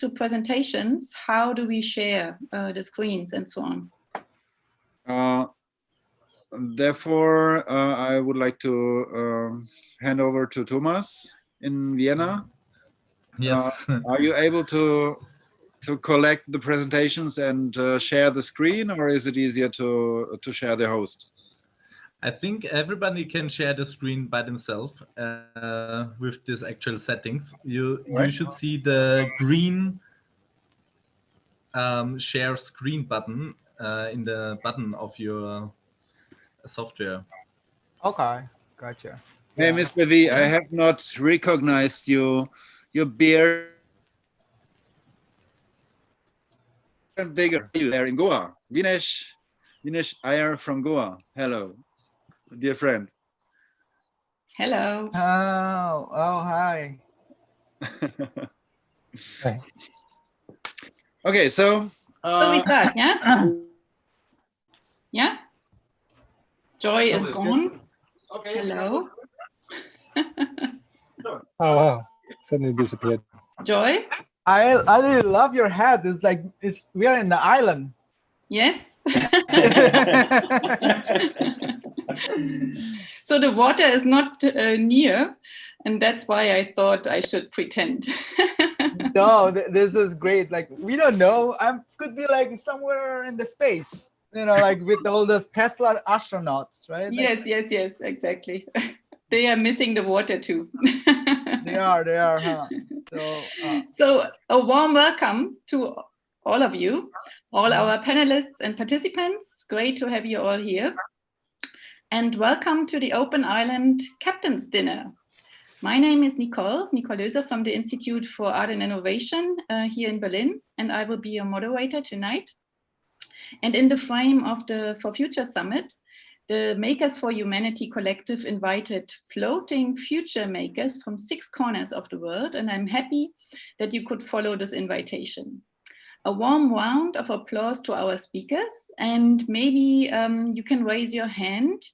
to presentations, how do we share the screens and so on? Therefore, I would like to hand over to Thomas in Vienna. Yes. Are you able to collect the presentations and share the screen, or is it easier to share the host? I think everybody can share the screen by themselves with these actual settings. You should see the green share screen button in the button of your software. Okay, gotcha. Hey, Mr. V, I have not recognized you. Your beard bigger there in Goa. Vinesh Iyer from Goa. Hello, dear friend. Hello. Oh, hi. Hi. Okay, so we start, yeah? Yeah? Joy is gone. Okay. Hello. Oh wow! Suddenly disappeared. Joy? I really love your hat. It's like we are in the island. Yes. So the water is not near, and that's why I thought I should pretend. No, this is great. Like, we don't know. I could be like somewhere in the space, you know, like with all those Tesla astronauts, right? Yes, like, yes, exactly. They are missing the water too. They are, huh? So a warm welcome to all of you, all our panelists and participants. Great to have you all here. And welcome to the Open Island Captain's Dinner. My name is Nicole Löser from the Institute for Art and Innovation here in Berlin, and I will be your moderator tonight. And in the frame of the For Future Summit, the Makers for Humanity Collective invited floating future makers from 6 corners of the world, and I'm happy that you could follow this invitation. A warm round of applause to our speakers, and maybe you can raise your hand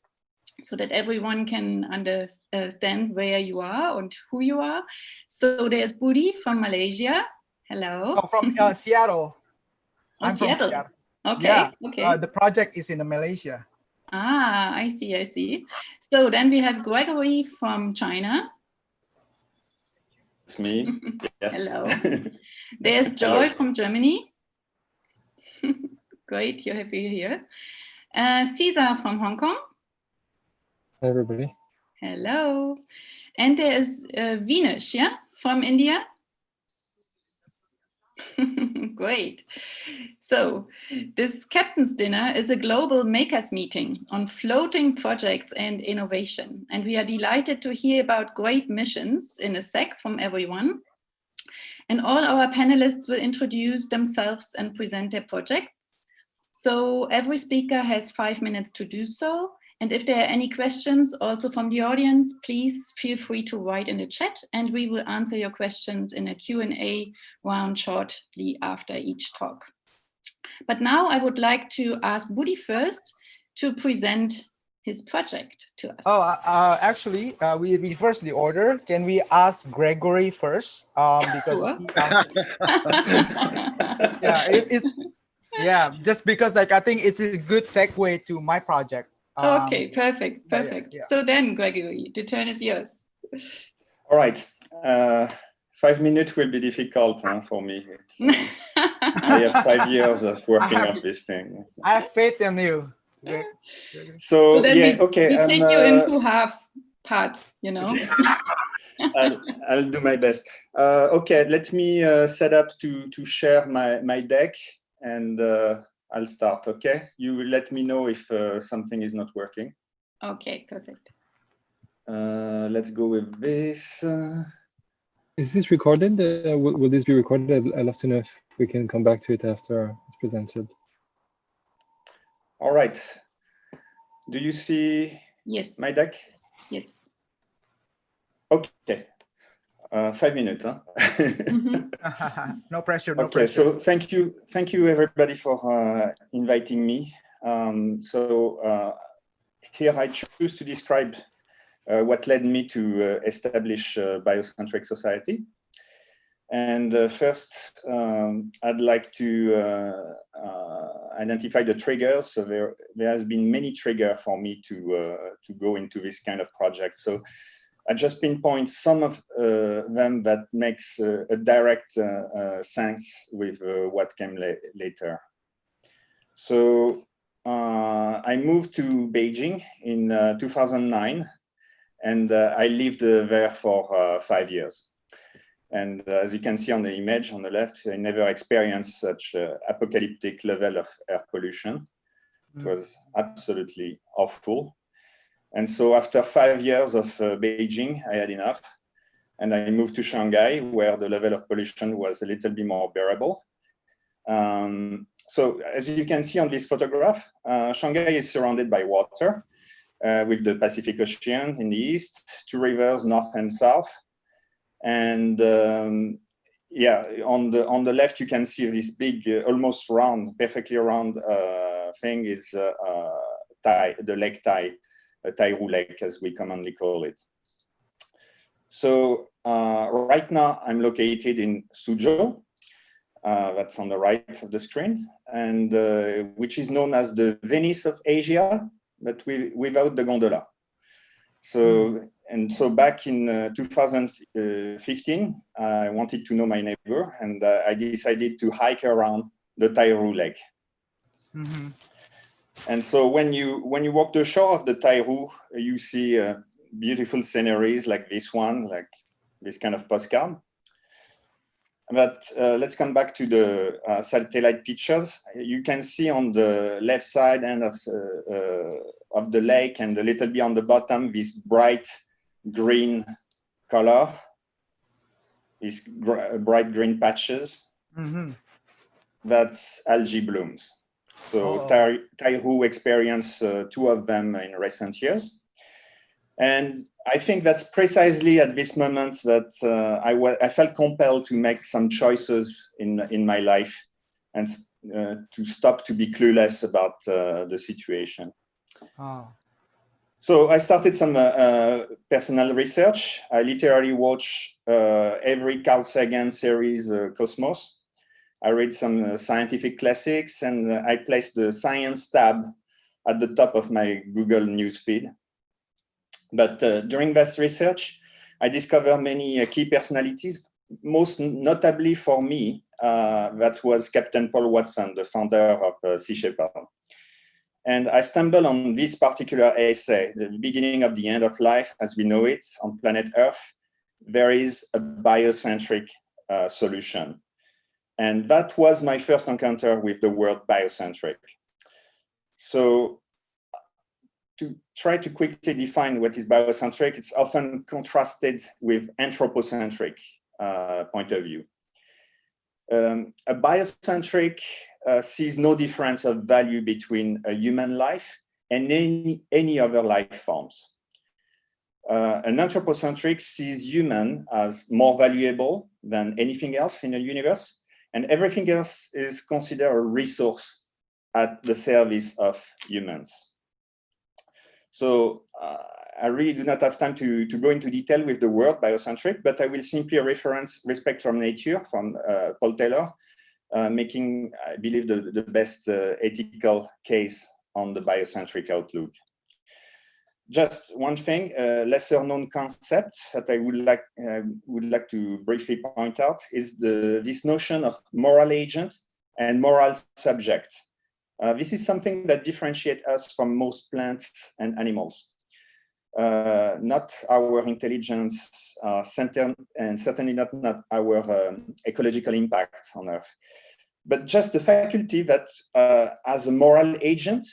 so that everyone can understand where you are and who you are. So there's Budi from Malaysia. Hello. Oh, from Seattle. Oh, I'm Seattle. from Seattle. Okay. Yeah. Okay. The project is in Malaysia. Ah, I see. So then we have Gregory from China. It's me. Yes. Hello. There's Joy from Germany. Great, you have you here. Caesar from Hong Kong. Hi, everybody. Hello. And there is Vinesh, yeah, from India. Great. So this Captain's Dinner is a global makers meeting on floating projects and innovation. And we are delighted to hear about great missions in a sec from everyone. And all our panelists will introduce themselves and present their projects. So every speaker has 5 minutes to do so. And if there are any questions also from the audience, please feel free to write in the chat and we will answer your questions in a Q&A round shortly after each talk. But now I would like to ask Budi first to present his project to us. Oh, actually, we reverse the order. Can we ask Gregory first? Because sure. he asked. Yeah, just because like I think it's a good segue to my project. Okay, perfect. Yeah. So then, Gregory, the turn is yours. All right. 5 minutes will be difficult for me. I have 5 years of working on this thing. I have faith in you. So yeah, okay. We take you into half parts, you know. I'll do my best. Okay, let me set up to share my deck, and I'll start. Okay, you will let me know if something is not working. Okay, perfect. Let's go with this. Is this recorded? Will this be recorded? I'd love to know if we can come back to it after it's presented. All right. Do you see my deck? Yes. Okay. 5 minutes, huh? No pressure. No okay, pressure. so thank you everybody for inviting me. Here I choose to describe what led me to establish Biocentric Society. And first, I'd like to identify the triggers. So there has been many triggers for me to go into this kind of project. So I just pinpoint some of them that makes a direct sense with what came later. So I moved to Beijing in 2009, and I lived there for 5 years. And as you can see on the image on the left, I never experienced such apocalyptic level of air pollution. It was absolutely awful. And so after 5 years of Beijing, I had enough. And I moved to Shanghai, where the level of pollution was a little bit more bearable. So as you can see on this photograph, Shanghai is surrounded by water, with the Pacific Ocean in the east, 2 rivers, north and south. And yeah, on the left, you can see this big, almost round, perfectly round thing is the Lake Tai, Taihu Lake, as we commonly call it. So right now, I'm located in Suzhou. That's on the right of the screen, and which is known as the Venice of Asia, but without the gondola. So, and so back in 2015, I wanted to know my neighbor, and I decided to hike around the Taihu Lake. Mm-hmm. And so when you walk the shore of the Taihu, you see beautiful sceneries like this one, like this kind of postcard. But let's come back to the satellite pictures. You can see on the left side end of the lake and a little bit on the bottom, this bright green color, these bright green patches. Mm-hmm. That's algae blooms. So Taihu experienced 2 of them in recent years. And I think that's precisely at this moment that I felt compelled to make some choices in my life and to stop to be clueless about the situation. Oh. So I started some personal research. I literally watched every Carl Sagan series, Cosmos. I read some scientific classics, and I placed the science tab at the top of my Google News feed. But during that research, I discovered many key personalities, most notably for me, that was Captain Paul Watson, the founder of Sea Shepherd. And I stumbled on this particular essay, The Beginning of the End of Life as we know it on planet Earth. There is a biocentric solution. And that was my first encounter with the word biocentric. So to try to quickly define what is biocentric, it's often contrasted with anthropocentric point of view. A biocentric sees no difference of value between a human life and any other life forms. An anthropocentric sees human as more valuable than anything else in the universe, and everything else is considered a resource at the service of humans. So I really do not have time to go into detail with the word biocentric, but I will simply reference Respect from Nature from Paul Taylor, making, I believe, the best ethical case on the biocentric outlook. Just one thing, a lesser known concept that I would like to briefly point out is this notion of moral agent and moral subject. This is something that differentiates us from most plants and animals. Not our intelligence, and certainly not our ecological impact on Earth, but just the faculty that as a moral agent,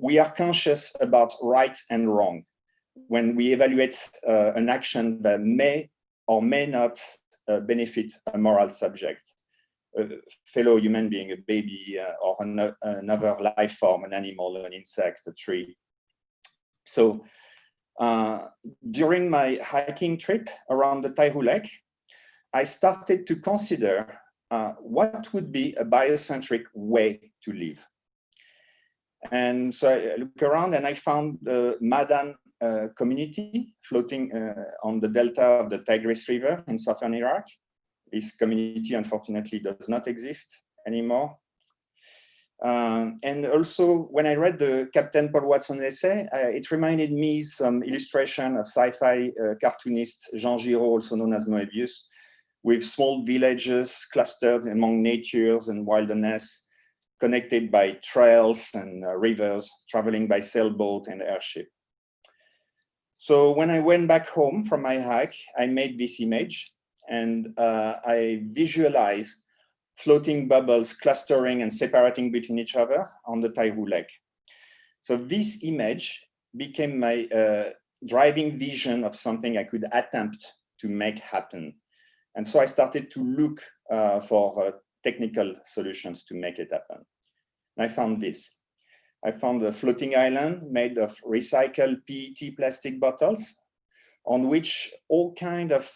we are conscious about right and wrong when we evaluate an action that may or may not benefit a moral subject, a fellow human being, a baby, or another life form, an animal, an insect, a tree. So during my hiking trip around the Taihu Lake, I started to consider what would be a biocentric way to live. And so I look around and I found Madan community floating on the delta of the Tigris River in southern Iraq. This community, unfortunately, does not exist anymore. And also, when I read the Captain Paul Watson essay, it reminded me some illustration of sci-fi cartoonist Jean Giraud, also known as Moebius, with small villages clustered among natures and wilderness, connected by trails and rivers, traveling by sailboat and airship. So when I went back home from my hike, I made this image, and I visualized floating bubbles clustering and separating between each other on the Taihu Lake. So this image became my driving vision of something I could attempt to make happen. And so I started to look for technical solutions to make it happen. And I found this. I found a floating island made of recycled PET plastic bottles on which all kind of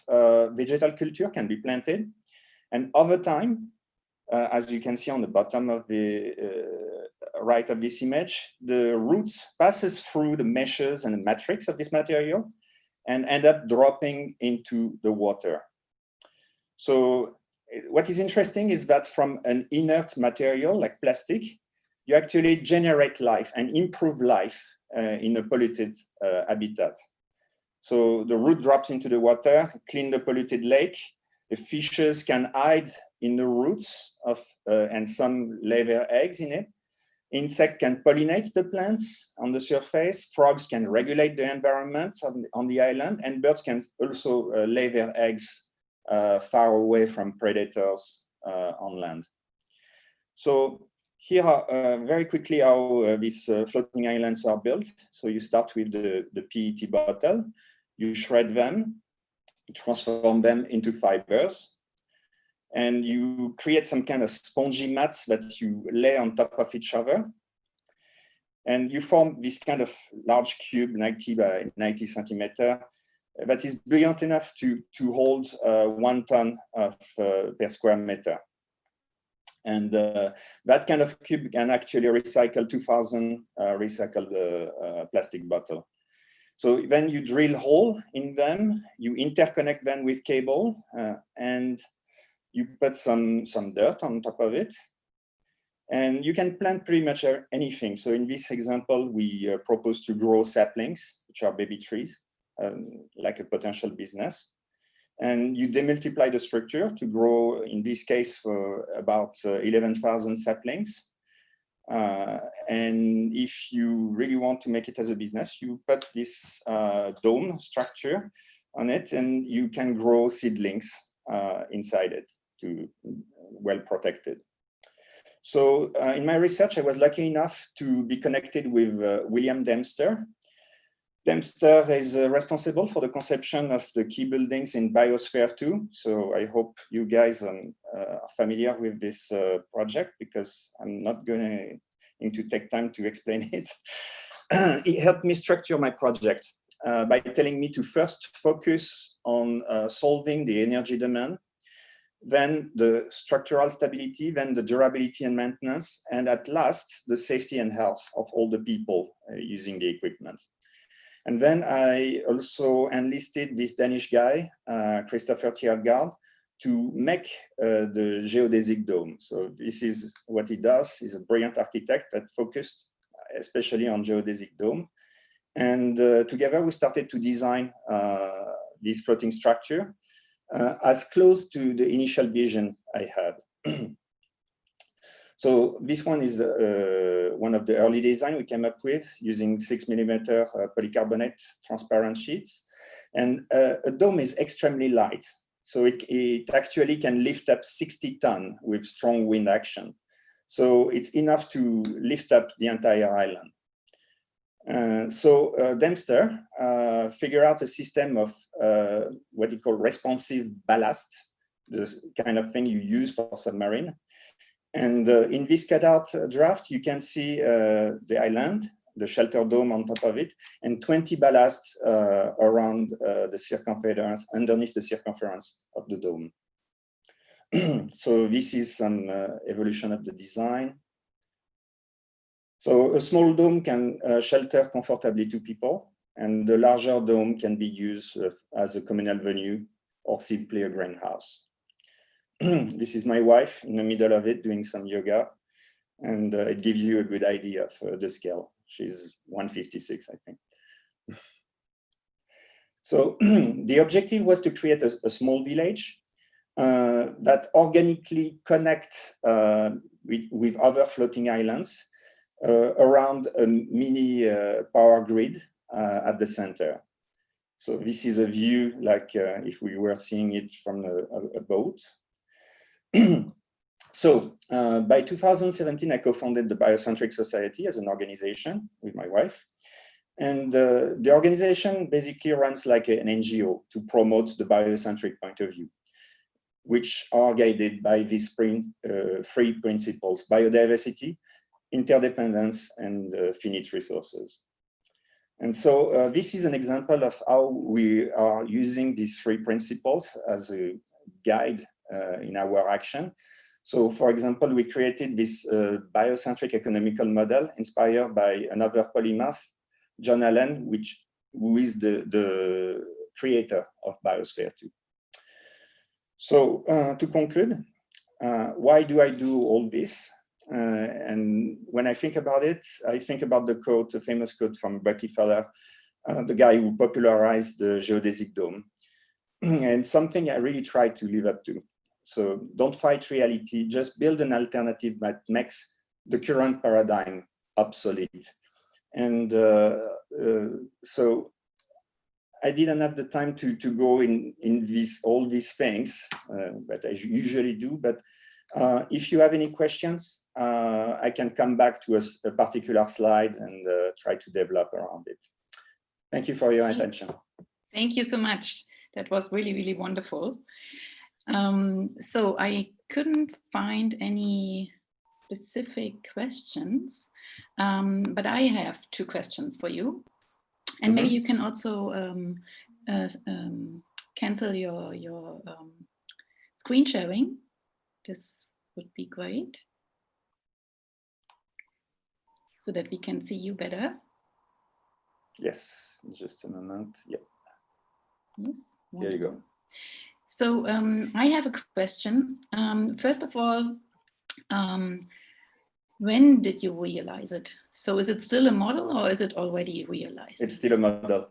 vegetal culture can be planted. And over time, as you can see on the bottom of the right of this image, the roots passes through the meshes and the matrix of this material and end up dropping into the water. So what is interesting is that from an inert material like plastic, you actually generate life and improve life in a polluted habitat. So the root drops into the water, clean the polluted lake. The fishes can hide in the roots of, and some lay their eggs in it. Insects can pollinate the plants on the surface. Frogs can regulate the environment on the island, and birds can also lay their eggs far away from predators on land. So here are very quickly how these floating islands are built. So you start with the PET bottle, you shred them, you transform them into fibers, and you create some kind of spongy mats that you lay on top of each other. And you form this kind of large cube, 90 by 90 centimeter, that is buoyant enough to hold 1 ton of, per square meter. And that kind of cube can actually recycle 2,000 recycled plastic bottle. So then you drill hole in them, you interconnect them with cable, and you put some dirt on top of it. And you can plant pretty much anything. So in this example, we propose to grow saplings, which are baby trees, like a potential business. And you demultiply the structure to grow, in this case, for about 11,000 saplings. And if you really want to make it as a business, you put this dome structure on it, and you can grow seedlings inside it, to well protected. So in my research, I was lucky enough to be connected with William Dempster. Dempster is responsible for the conception of the key buildings in Biosphere 2. So I hope you guys are familiar with this project, because I'm not going to take time to explain it. It helped me structure my project by telling me to first focus on solving the energy demand, then the structural stability, then the durability and maintenance, and at last, the safety and health of all the people using the equipment. And then I also enlisted this Danish guy, Christopher Tiergaard, to make the geodesic dome. So this is what he does. He's a brilliant architect that focused especially on geodesic dome. And together we started to design this floating structure as close to the initial vision I had. So this one is one of the early design we came up with using 6mm polycarbonate transparent sheets. And a dome is extremely light. So it actually can lift up 60 tons with strong wind action. So it's enough to lift up the entire island. So Dempster figured out a system of what he called responsive ballast, the kind of thing you use for submarine. And in this cutout draft, you can see the island, the shelter dome on top of it, and 20 ballasts around the circumference, underneath the circumference of the dome. So this is some evolution of the design. So a small dome can shelter comfortably 2 people. And the larger dome can be used as a communal venue or simply a greenhouse. This is my wife in the middle of it doing some yoga, and it gives you a good idea of the scale. She's 156, I think. So the objective was to create a small village that organically connect with other floating islands around a mini power grid at the center. So this is a view like if we were seeing it from a boat. So by 2017, I co-founded the Biocentric Society as an organization with my wife. And the organization basically runs like an NGO to promote the biocentric point of view, which are guided by these three principles: biodiversity, interdependence, and finite resources. And so this is an example of how we are using these three principles as a guide in our action. So for example, we created this biocentric economical model inspired by another polymath, John Allen, who is the creator of Biosphere 2. So to conclude, why do I do all this? And when I think about it, I think about the quote, the famous quote from Bucky Feller, the guy who popularized the geodesic dome, and something I really try to live up to. So don't fight reality, just build an alternative that makes the current paradigm obsolete. And so I didn't have the time to go in all these things that I usually do, but if you have any questions, I can come back to a particular slide and try to develop around it. Thank you for your attention. Thank you so much. That was really, really wonderful. So I couldn't find any specific questions, but I have two questions for you. And maybe you can also cancel your screen sharing. This would be great, so that we can see you better. Yes, just a moment. Yeah. Yes. Here you go. So I have a question. First of all, when did you realize it? So is it still a model or is it already realized? It's still a model.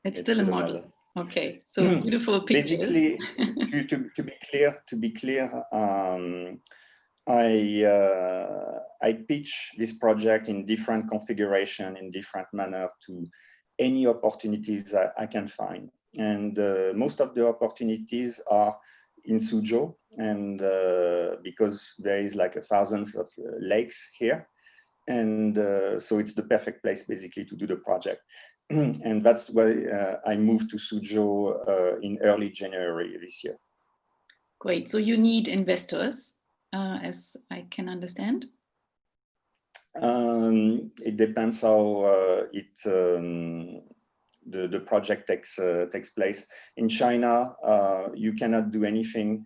It's still a model. Okay, so beautiful pictures. Basically, to be clear, I pitch this project in different configuration, in different manner to any opportunities I can find. And most of the opportunities are in Suzhou, and because there is like thousands of lakes here. And so it's the perfect place basically to do the project. And that's why I moved to Suzhou in early January this year. Great, so you need investors, as I can understand. It depends how the project takes place. In China, you cannot do anything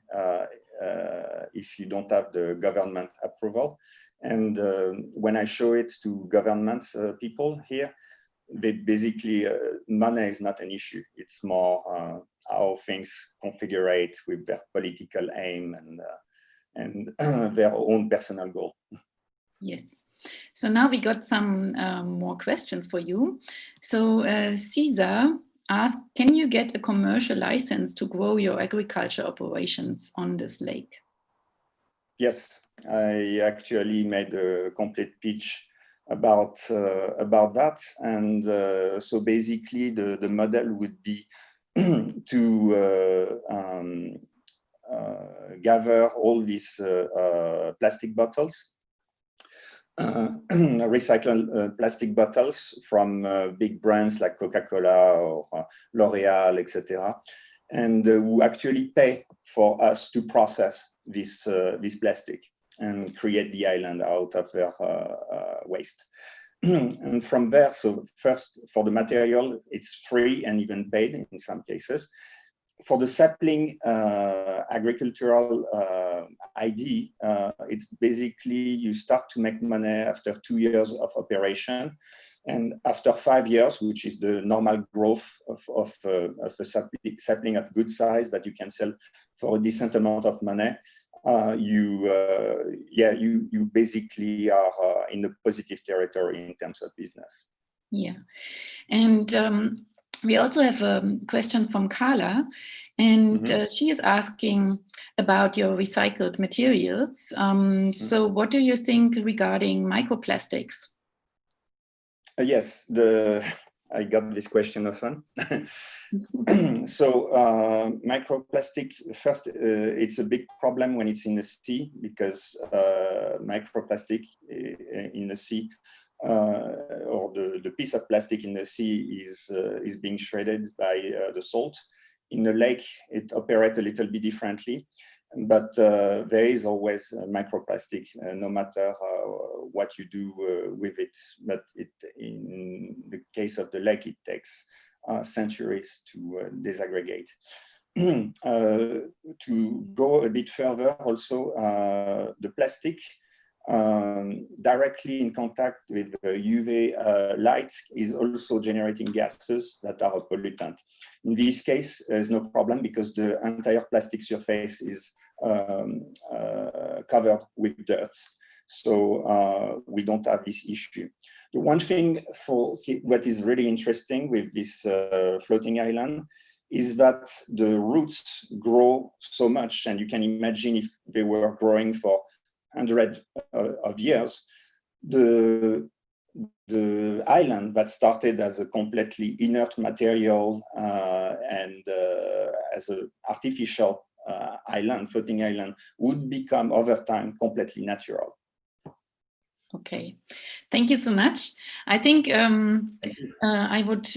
if you don't have the government approval. And when I show it to government people here, they basically, money is not an issue. It's more how things configure with their political aim and their own personal goal. Yes. So now we got some more questions for you. So Caesar asked, can you get a commercial license to grow your agriculture operations on this lake? Yes, I actually made a complete pitch about that. And so basically the model would be to gather all these plastic bottles, recycled plastic bottles from big brands like Coca-Cola or L'Oreal, etc., and who actually pay for us to process this plastic and create the island out of their waste. And from there, so first for the material, it's free and even paid in some cases. For the sapling agricultural ID, it's basically you start to make money after 2 years of operation, And after 5 years, which is the normal growth of a sapling of good size that you can sell for a decent amount of money, you basically are in the positive territory in terms of business. Yeah, and we also have a question from Carla, and she is asking about your recycled materials. So what do you think regarding microplastics? Yes, I got this question often. So microplastic, first, it's a big problem when it's in the sea, because microplastic in the sea, or the piece of plastic in the sea is being shredded by the salt. In the lake, it operates a little bit differently, but there is always microplastic, no matter what you do with it. But in the case of the lake, it takes centuries to disaggregate. To go a bit further, also, the plastic directly in contact with UV light is also generating gases that are a pollutant. In this case, there's no problem because the entire plastic surface is covered with dirt. So we don't have this issue. The one thing for what is really interesting with this floating island is that the roots grow so much, and you can imagine if they were growing for hundreds of years, the island that started as a completely inert material and as an artificial island, floating island, would become over time completely natural. Okay, thank you so much. I think I would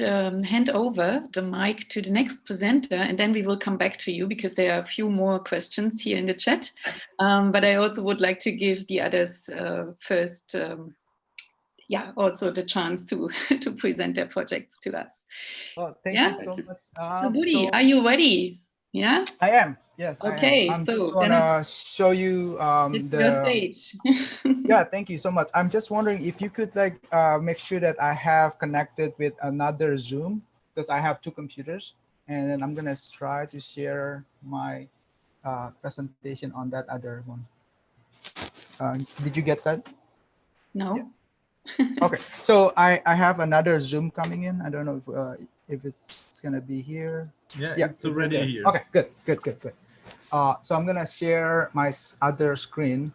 hand over the mic to the next presenter, and then we will come back to you because there are a few more questions here in the chat. But I also would like to give the others first, also the chance to present their projects to us. Oh, thank you so much. So Budi, are you ready? Yeah, I am. Yes, okay, I am. so just want to show you your stage. Yeah, thank you so much. I'm just wondering if you could make sure that I have connected with another Zoom, because I have 2 computers, and then I'm gonna try to share my presentation on that other one. Did you get that? No. Yeah. Okay, so I have another Zoom coming in. I don't know if it's gonna be here. Yeah, it's in already there. here. Okay, good. So I'm gonna share my other screen.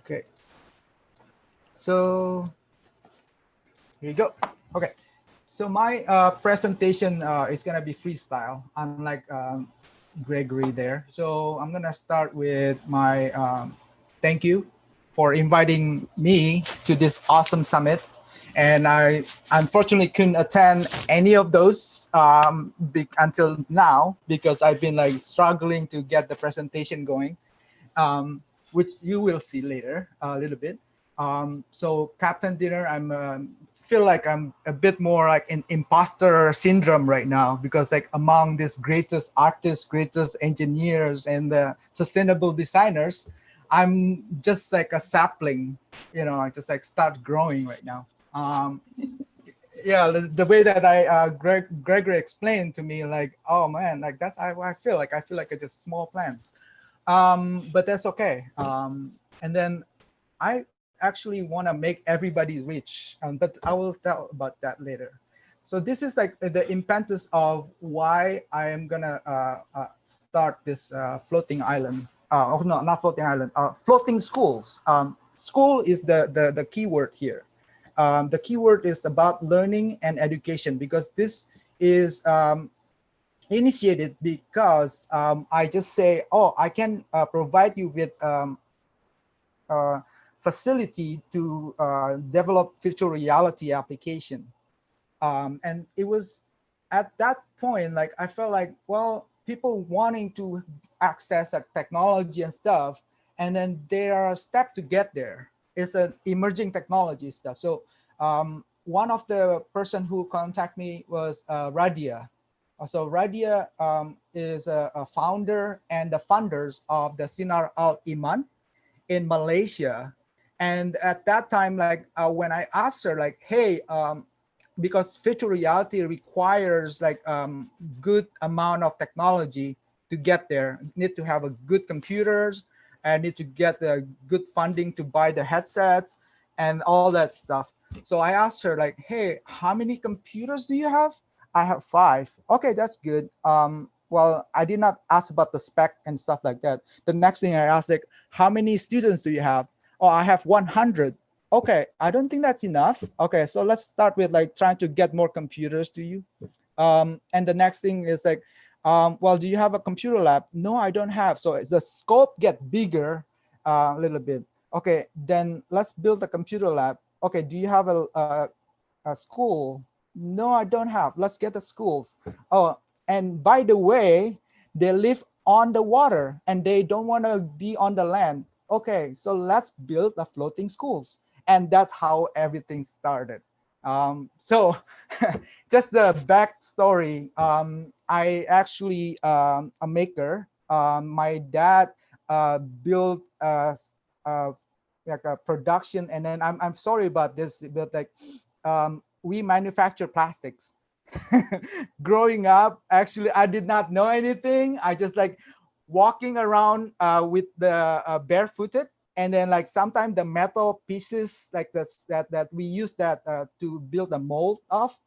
Okay. So here you go. Okay. So my presentation is gonna be freestyle, unlike Gregory there. So I'm gonna start with my thank you for inviting me to this awesome summit. And I unfortunately couldn't attend any of those until now, because I've been struggling to get the presentation going, which you will see later a little bit. So Captain Dinner, feel like I'm a bit more like an imposter syndrome right now, because among these greatest artists, greatest engineers, and the sustainable designers, I'm just like a sapling, I just start growing right now. Yeah, the way that Gregory explained to me, oh man, that's how I feel like it's just a small plant. But that's okay. And then I actually want to make everybody rich, but I will tell about that later. So this is the impetus of why I am gonna start this floating island. Oh no, not floating island. Floating schools. School is the key word here. The keyword is about learning and education, because this is initiated because I just say, oh, I can provide you with facility to develop virtual reality application. And it was at that point, I felt like, well, people wanting to access technology and stuff, and then there are steps to get there. It's an emerging technology stuff. So one of the person who contacted me was Radia. So Radia is a founder and the funders of the Sinar Al Iman in Malaysia. And at that time, like when I asked her, like, hey, because virtual reality requires like good amount of technology to get there. Need to have a good computers, and need to get the good funding to buy the headsets and all that stuff. So I asked her like, hey, how many computers do you have? I have 5. Okay, that's good. Well, I did not ask about the spec and stuff like that. The next thing I asked, like, how many students do you have? Oh, I have 100. Okay, I don't think that's enough. Okay, so let's start with like trying to get more computers to you. And the next thing is like, well, do you have a computer lab? No, I don't have. So the scope get bigger a little bit. Okay, then let's build a computer lab. Okay, do you have a school? No, I don't have. Let's get the schools. Oh, and by the way, they live on the water and they don't want to be on the land. Okay, so let's build the floating schools. And that's how everything started. So just the backstory, I actually a maker. My dad built like a production, and then I'm sorry about this, but like we manufacture plastics. Growing up, actually, I did not know anything. I just like walking around with the barefooted, and then like sometimes the metal pieces like this that we use that to build a mold of,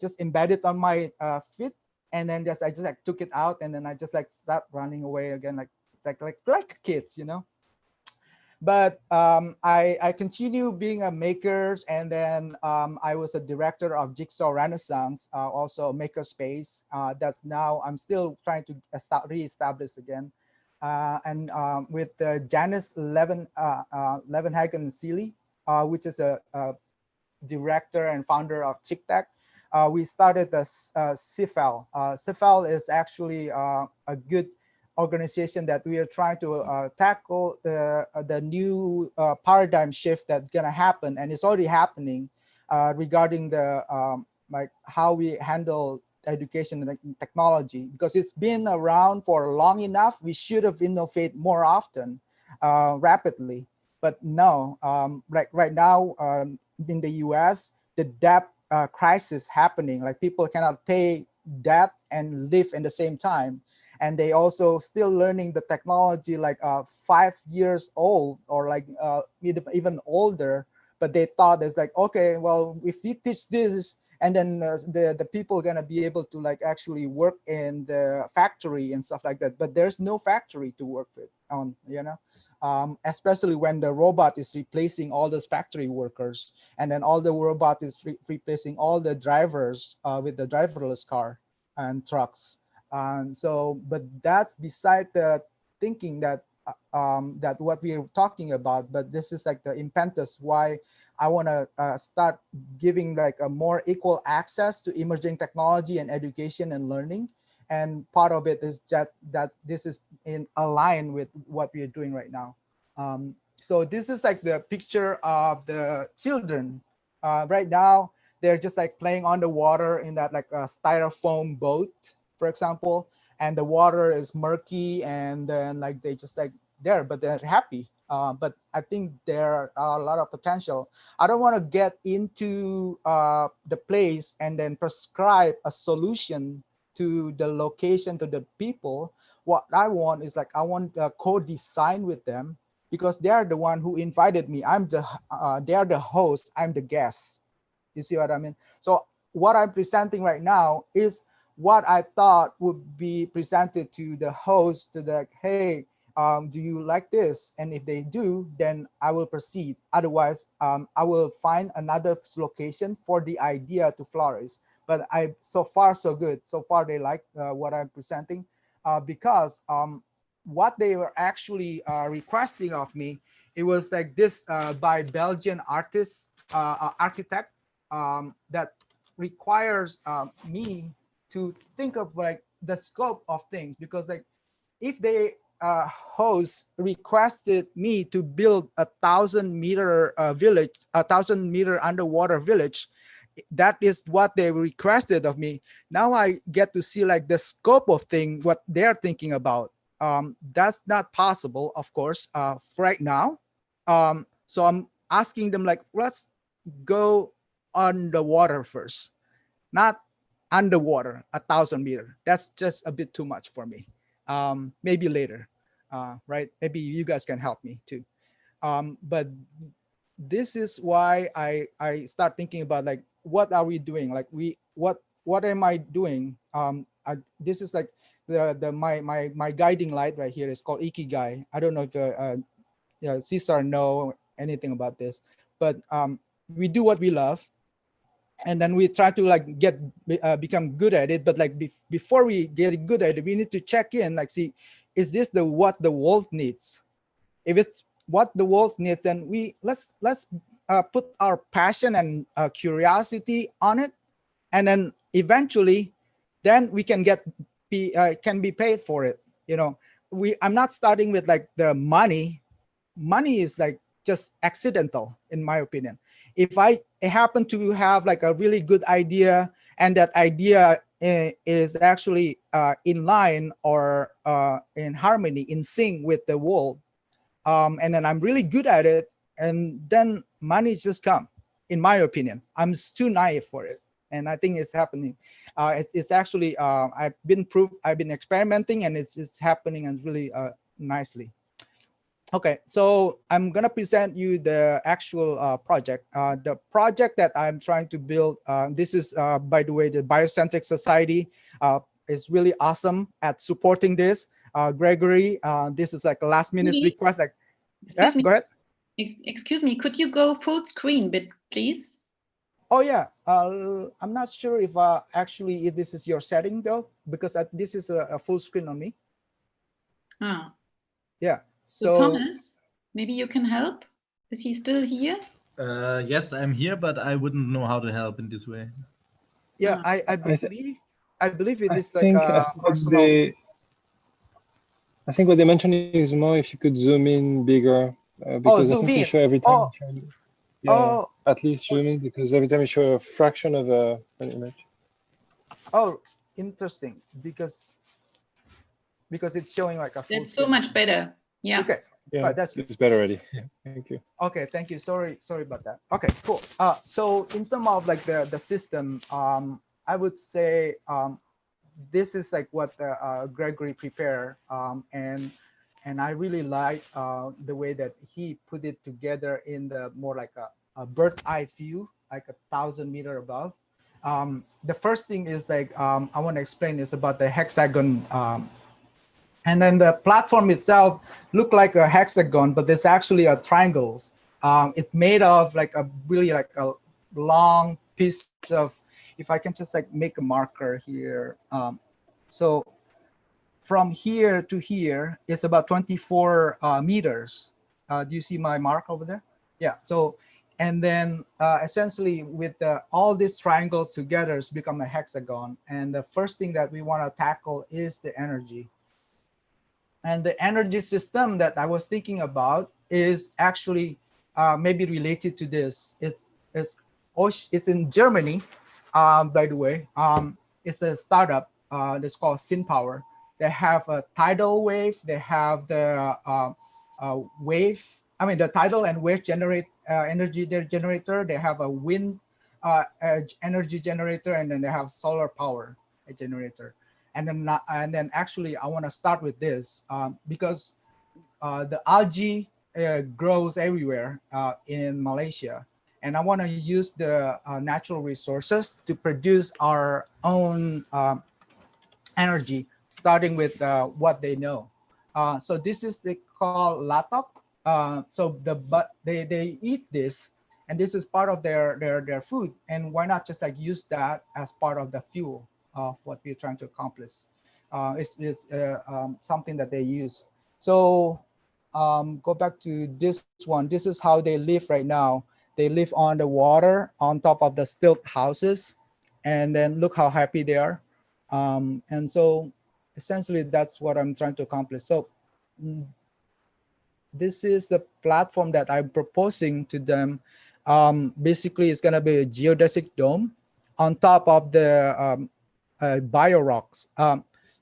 just embedded on my feet, and then I just like took it out, and then I just like start running away again, like kids, you know. But I continue being a maker, and then I was a director of Jigsaw Renaissance, also maker space. That's now I'm still trying to reestablish again, and with Janice Levenhagen Seeley, which is a director and founder of TikTok. We started the CIFEL. CIFEL is actually a good organization that we are trying to tackle the new paradigm shift that's gonna happen, and it's already happening regarding the like how we handle education and technology, because it's been around for long enough. We should have innovated more often, rapidly, but no. Right now in the US, the debt crisis happening, like people cannot pay debt and live in the same time. And they also still learning the technology like 5 years old, or like even older. But they thought it's like, okay, well, if you teach this, and then the people are gonna be able to like actually work in the factory and stuff like that. But there's no factory to work with on, you know. Especially when the robot is replacing all those factory workers, and then all the robot is replacing all the drivers with the driverless car and trucks. So, but that's beside the thinking that that what we are talking about. But this is like the impetus why I want to start giving like a more equal access to emerging technology and education and learning. And part of it is that this is in align with what we are doing right now. So this is like the picture of the children. Right now, they're just like playing on the water in that like a styrofoam boat, for example, and the water is murky, and then like they just like there, but they're happy. But I think there are a lot of potential. I don't want to get into the place and then prescribe a solution to the location, to the people. What I want is like I want to co-design with them, because they are the one who invited me. They are the host. I'm the guest. You see what I mean? So what I'm presenting right now is what I thought would be presented to the host, to the, hey, do you like this? And if they do, then I will proceed. Otherwise, I will find another location for the idea to flourish. But so far so good. So far they like what I'm presenting, because what they were actually requesting of me, it was like this by Belgian architect that requires me to think of like the scope of things, because like if they host requested me to build 1,000-meter village, 1,000-meter underwater village, that is what they requested of me. Now I get to see like the scope of thing, what they're thinking about. That's not possible, of course, right now. So I'm asking them like, let's go on the water first, not underwater, 1,000 meters. That's just a bit too much for me. Maybe later, right? Maybe you guys can help me too. But this is why I start thinking about like, what are we doing? Like what am I doing? This is like my guiding light right here is called Ikigai. I don't know if Cesar know anything about this, but we do what we love, and then we try to like become good at it. But like before we get good at it, we need to check in, like, see, is this what the world needs? If it's what the world needs, then let's put our passion and curiosity on it, and then eventually, then we can can be paid for it. I'm not starting with like the money. Money is like just accidental, in my opinion. If I happen to have like a really good idea, and that idea is actually in line or in harmony, in sync with the world, and then I'm really good at it, and then money just come. In my opinion, I'm too naive for it, and I think it's happening. It's actually I've been experimenting, and it's happening, and really nicely. Okay, so I'm gonna present you the actual project. The project that I'm trying to build, this is, by the way, the Biocentric Society is really awesome at supporting this. Gregory, this is like a last minute request. Like, yeah, go ahead. Excuse me, could you go full screen, please? Oh yeah, I'm not sure if actually if this is your setting though, because this is a full screen on me. Ah. Yeah. So Thomas, maybe you can help. Is he still here? Yes, I'm here, but I wouldn't know how to help in this way. Yeah, I believe it is like I think what they mentioned is more if you could zoom in bigger, because I think you show every time. At least zoom in, because every time you show a fraction of an image. Oh, interesting, because it's showing like a full screen. So much better. Yeah. Okay. Yeah, that's good. It's better already. Yeah, thank you. Okay, thank you. Sorry about that. Okay, cool. So in terms of like the system, I would say this is like what Gregory prepared, and I really like the way that he put it together in the more like a bird's eye view, like 1,000 meters above. The first thing is like I want to explain is about the hexagon. And then the platform itself looked like a hexagon, but there's actually a triangles. It's made of like a really like a long piece of, if I can just like make a marker here. So from here to here is about 24 meters. Do you see my mark over there? Yeah. So, and then essentially with all these triangles together, it's become a hexagon. And the first thing that we want to tackle is the energy. And the energy system that I was thinking about is actually maybe related to this. It's in Germany, by the way. It's a startup that's called SynPower. They have a tidal wave. They have the wave. I mean, the tidal and wave generate energy generator. They have a wind energy generator, and then they have solar power generator. And then actually, I want to start with this because the algae grows everywhere in Malaysia. And I want to use the natural resources to produce our own energy, starting with what they know. So this is called latok. So they eat this, and this is part of their food. And why not just like use that as part of the fuel of what we're trying to accomplish? It's something that they use. So go back to this one. This is how they live right now. They live on the water, on top of the stilt houses, and then look how happy they are. And so essentially that's what I'm trying to accomplish. So this is the platform that I'm proposing to them. Basically, it's gonna be a geodesic dome on top of the bio rocks.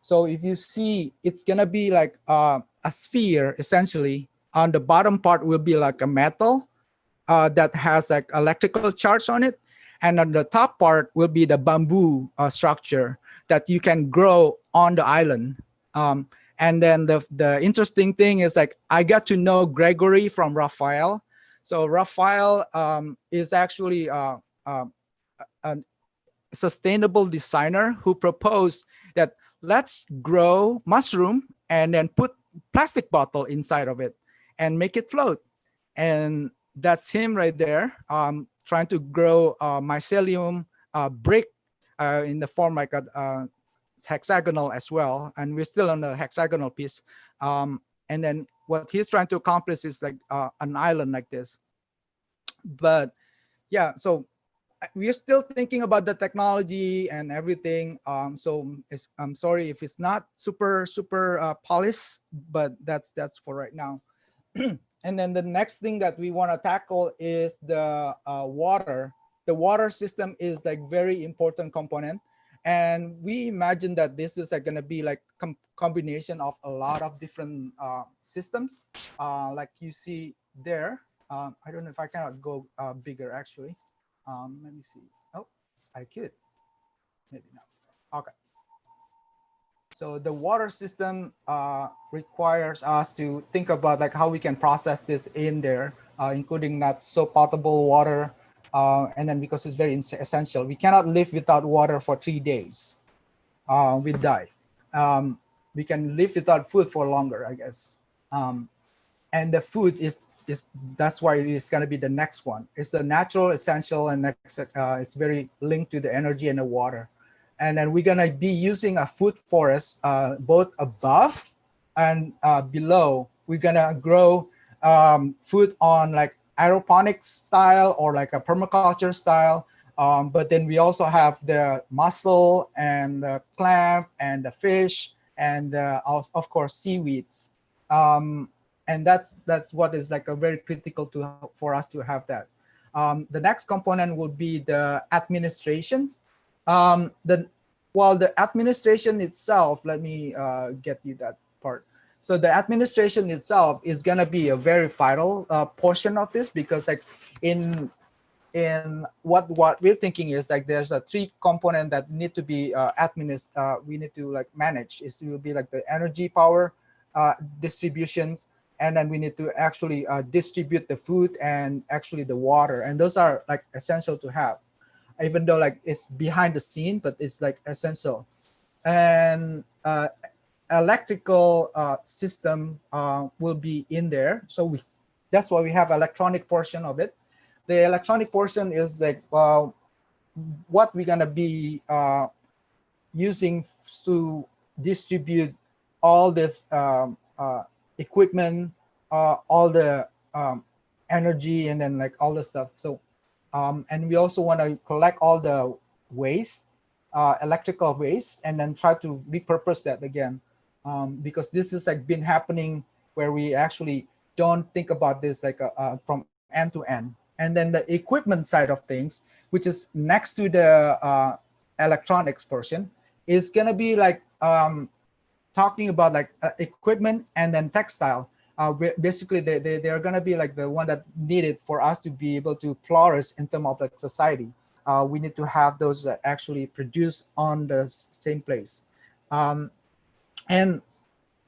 So if you see, it's gonna be like a sphere essentially. On the bottom part will be like a metal, that has like electrical charge on it. And on the top part will be the bamboo structure that you can grow on the island. And then the interesting thing is like I got to know Gregory from Raphael. So Raphael is actually a sustainable designer who proposed that let's grow mushroom and then put plastic bottle inside of it and make it float. And that's him right there, trying to grow mycelium brick in the form like a hexagonal as well. And we're still on the hexagonal piece. And then what he's trying to accomplish is like an island like this. But yeah, so we're still thinking about the technology and everything. So I'm sorry if it's not super polished, but that's for right now. And then the next thing that we want to tackle is the water. The water system is like very important component. And we imagine that this is like going to be like combination of a lot of different systems. Like you see there. I don't know if I cannot go bigger actually. Let me see. Oh, I could. Maybe not. Okay. So the water system requires us to think about like how we can process this in there, including not so potable water. And then because it's very essential, we cannot live without water for 3 days. We die. We can live without food for longer, I guess. And the food is that's why it's going to be the next one. It's the natural essential, and next it's very linked to the energy and the water. And then we're going to be using a food forest both above and below. We're going to grow food on like aeroponics style or like a permaculture style. But then we also have the mussel and the clam and the fish and of course seaweeds. And that's what is like a very critical for us to have that. The next component would be the administration. The administration itself, let me get you that part. So the administration itself is gonna be a very vital portion of this, because like in what we're thinking is like there's a 3 component that need to be we need to like manage. It will be like the energy power distributions, and then we need to actually distribute the food and actually the water, and those are like essential to have, even though like it's behind the scene, but it's like essential. And electrical system will be in there, so that's why we have electronic portion of it. The electronic portion is like what we're gonna be using to distribute all this equipment, all the energy, and then like all the stuff. So and we also want to collect all the waste, electrical waste, and then try to repurpose that again, because this is like been happening where we actually don't think about this like from end to end. And then the equipment side of things, which is next to the electronics portion, is gonna be like talking about like equipment and then textile. Basically, they are gonna be like the one that needed for us to be able to flourish in terms of like society. We need to have those actually produced on the same place. And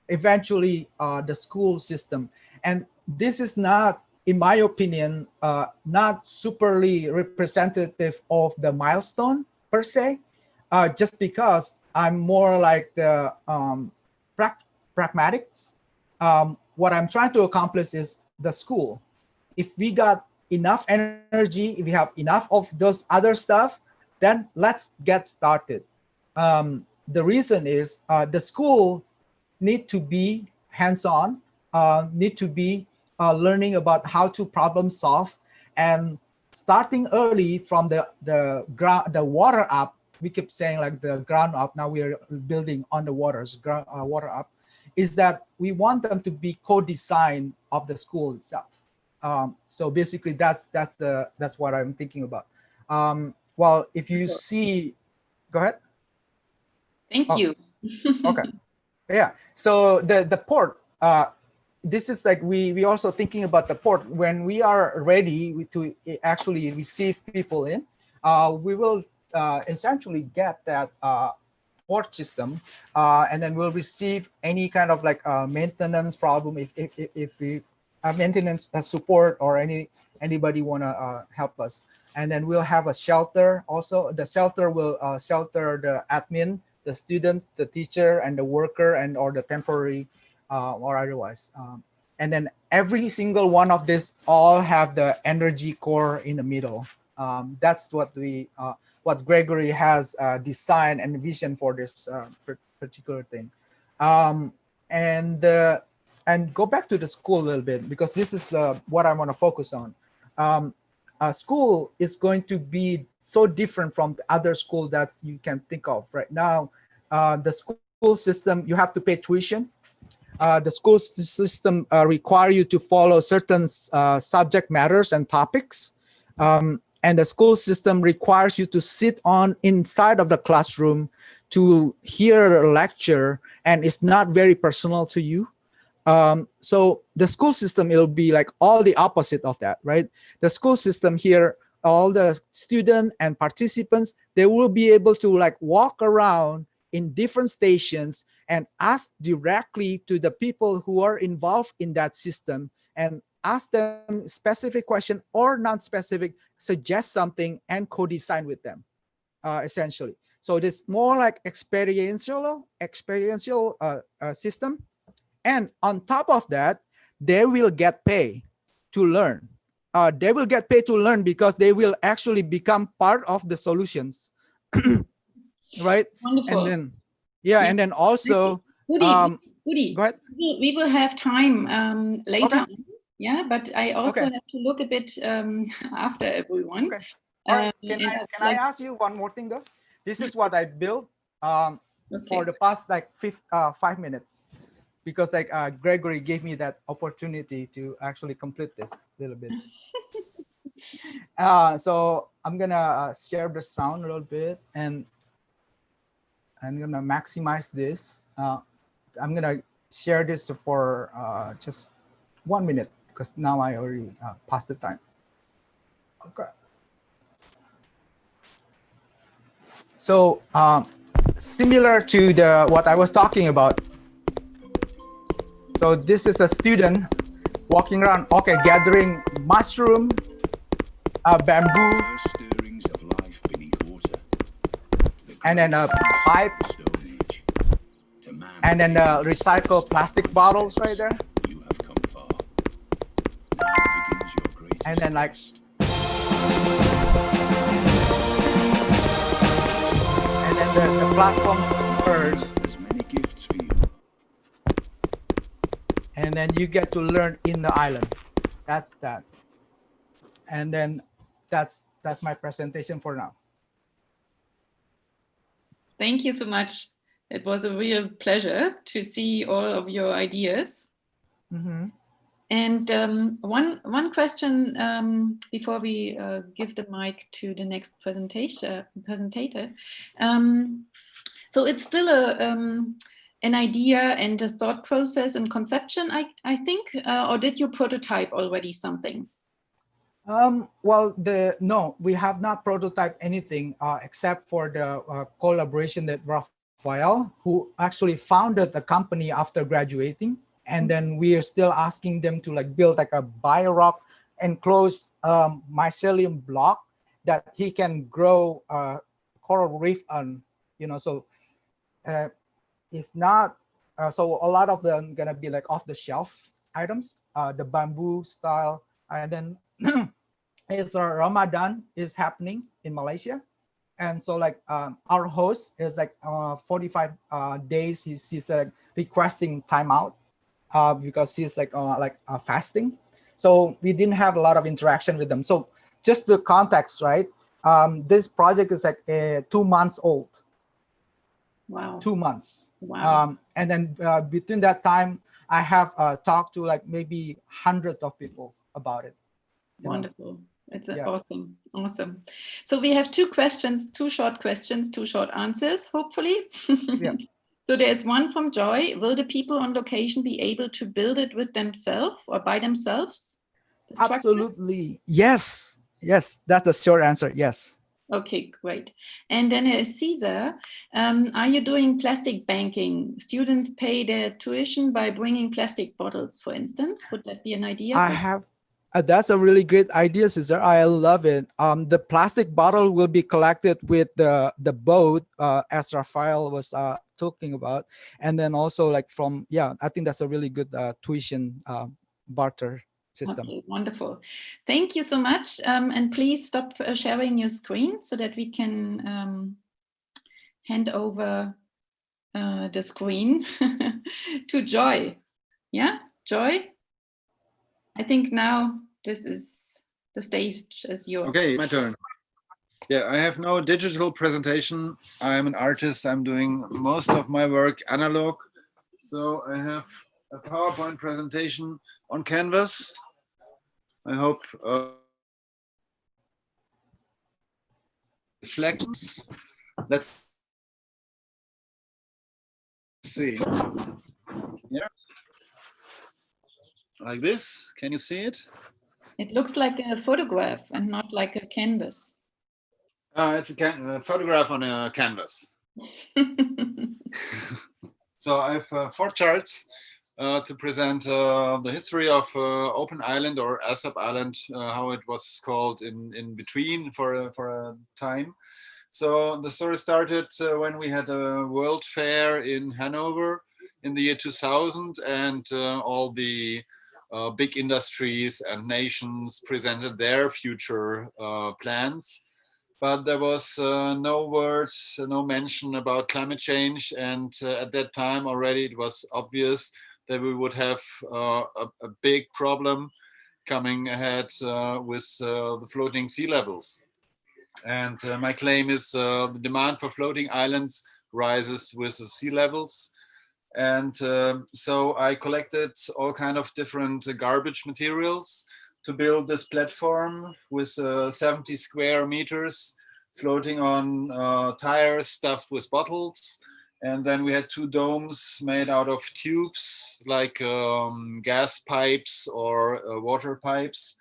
eventually the school system. And this is not, in my opinion, not superly representative of the milestone per se, just because I'm more like the pragmatics. What I'm trying to accomplish is the school. If we got enough energy, if we have enough of those other stuff, then let's get started. The reason is the school need to be hands-on, need to be learning about how to problem solve, and starting early from the water up. We keep saying like the ground up. Now we are building on the water up. Is that we want them to be co-design of the school itself. So basically, that's what I'm thinking about. Well, if you see, go ahead. Thank you. Okay. Yeah. So the port, this is like we also thinking about the port. When we are ready to actually receive people in, we will essentially get that port system, and then we'll receive any kind of like maintenance problem if we maintenance support or anybody want to help us. And then we'll have a shelter also. The shelter will shelter the admin, the student, the teacher, and the worker, and or the temporary or otherwise. And then every single one of this all have the energy core in the middle. That's what what Gregory has designed and vision for this particular thing. And go back to the school a little bit, because this is what I want to focus on. School is going to be so different from the other school that you can think of right now. The school system, you have to pay tuition. The school system require you to follow certain subject matters and topics. And the school system requires you to sit inside of the classroom to hear a lecture, and it's not very personal to you. So the school system, it'll be like all the opposite of that, right? The school system here, all the students and participants, they will be able to like walk around in different stations and ask directly to the people who are involved in that system and ask them specific question or non-specific, suggest something and co-design with them, essentially. So it is more like experiential system. And on top of that, they will get paid to learn. They will get paid to learn because they will actually become part of the solutions, right? Wonderful. And then, yeah, and then also, Udi, go ahead. We will have time later. Okay. On, yeah, but I also have to look a bit after everyone. Okay. All right. Can I ask you one more thing though? This is what I built for the past like 5 minutes, because like Gregory gave me that opportunity to actually complete this a little bit. So I'm gonna share the sound a little bit, and I'm gonna maximize this. I'm gonna share this for just 1 minute, because now I already passed the time. Okay. So similar to what I was talking about. So this is a student walking around, okay, gathering mushroom, bamboo, and then a pipe, and then recycled plastic bottles right there. And then like, and then the platforms merge. And then you get to learn in the island. That's that. And then that's my presentation for now. Thank you so much. It was a real pleasure to see all of your ideas. Mm-hmm. And one question before we give the mic to the next presentator. So it's still an idea and a thought process and conception, I think, or did you prototype already something? Well, no, we have not prototyped anything except for the collaboration that Rafael, who actually founded the company after graduating. And then we are still asking them to like build like a biorock enclosed mycelium block that he can grow coral reef on, so it's not, so a lot of them gonna be like off the shelf items, the bamboo style. And then it's Ramadan is happening in Malaysia. And so like our host is like 45 days, he's like requesting timeout because he's like fasting. So we didn't have a lot of interaction with them. So just the context, right? This project is like 2 months old. Wow. 2 months. Wow. And then between that time, I have talked to like maybe hundreds of people about it. Wonderful. It's awesome. So we have 2 questions, 2 short questions, 2 short answers, hopefully. Yeah. So there's one from Joy. Will the people on location be able to build it with themselves or by themselves? Absolutely. Yes. Yes. That's the short answer. Yes. Okay, great. And then Caesar, are you doing plastic banking? Students pay their tuition by bringing plastic bottles, for instance. Would that be an idea? I have. That's a really great idea, Cesar. I love it. The plastic bottle will be collected with the boat, as Raphael was talking about, and then also like from I think that's a really good tuition barter system. Okay, wonderful. Thank you so much. And please stop sharing your screen so that we can hand over the screen to Joy. Yeah, Joy? I think now this is the stage is yours. Okay, my turn. Yeah, I have no digital presentation. I'm an artist. I'm doing most of my work analog. So I have a PowerPoint presentation on Canvas. I hope reflections. Let's see. Yeah. Like this. Can you see it? It looks like a photograph and not like a canvas. It's a photograph on a canvas. So I have 4 charts to present the history of Open Island or ASAP Island, how it was called in between for a time. So the story started when we had a World Fair in Hanover in the year 2000, and all the big industries and nations presented their future plans. But there was no words, no mention about climate change. And at that time already, it was obvious that we would have a big problem coming ahead with the floating sea levels. And my claim is the demand for floating islands rises with the sea levels. And so I collected all kind of different garbage materials to build this platform with 70 square meters floating on tires stuffed with bottles. And then we had 2 domes made out of tubes like gas pipes or water pipes.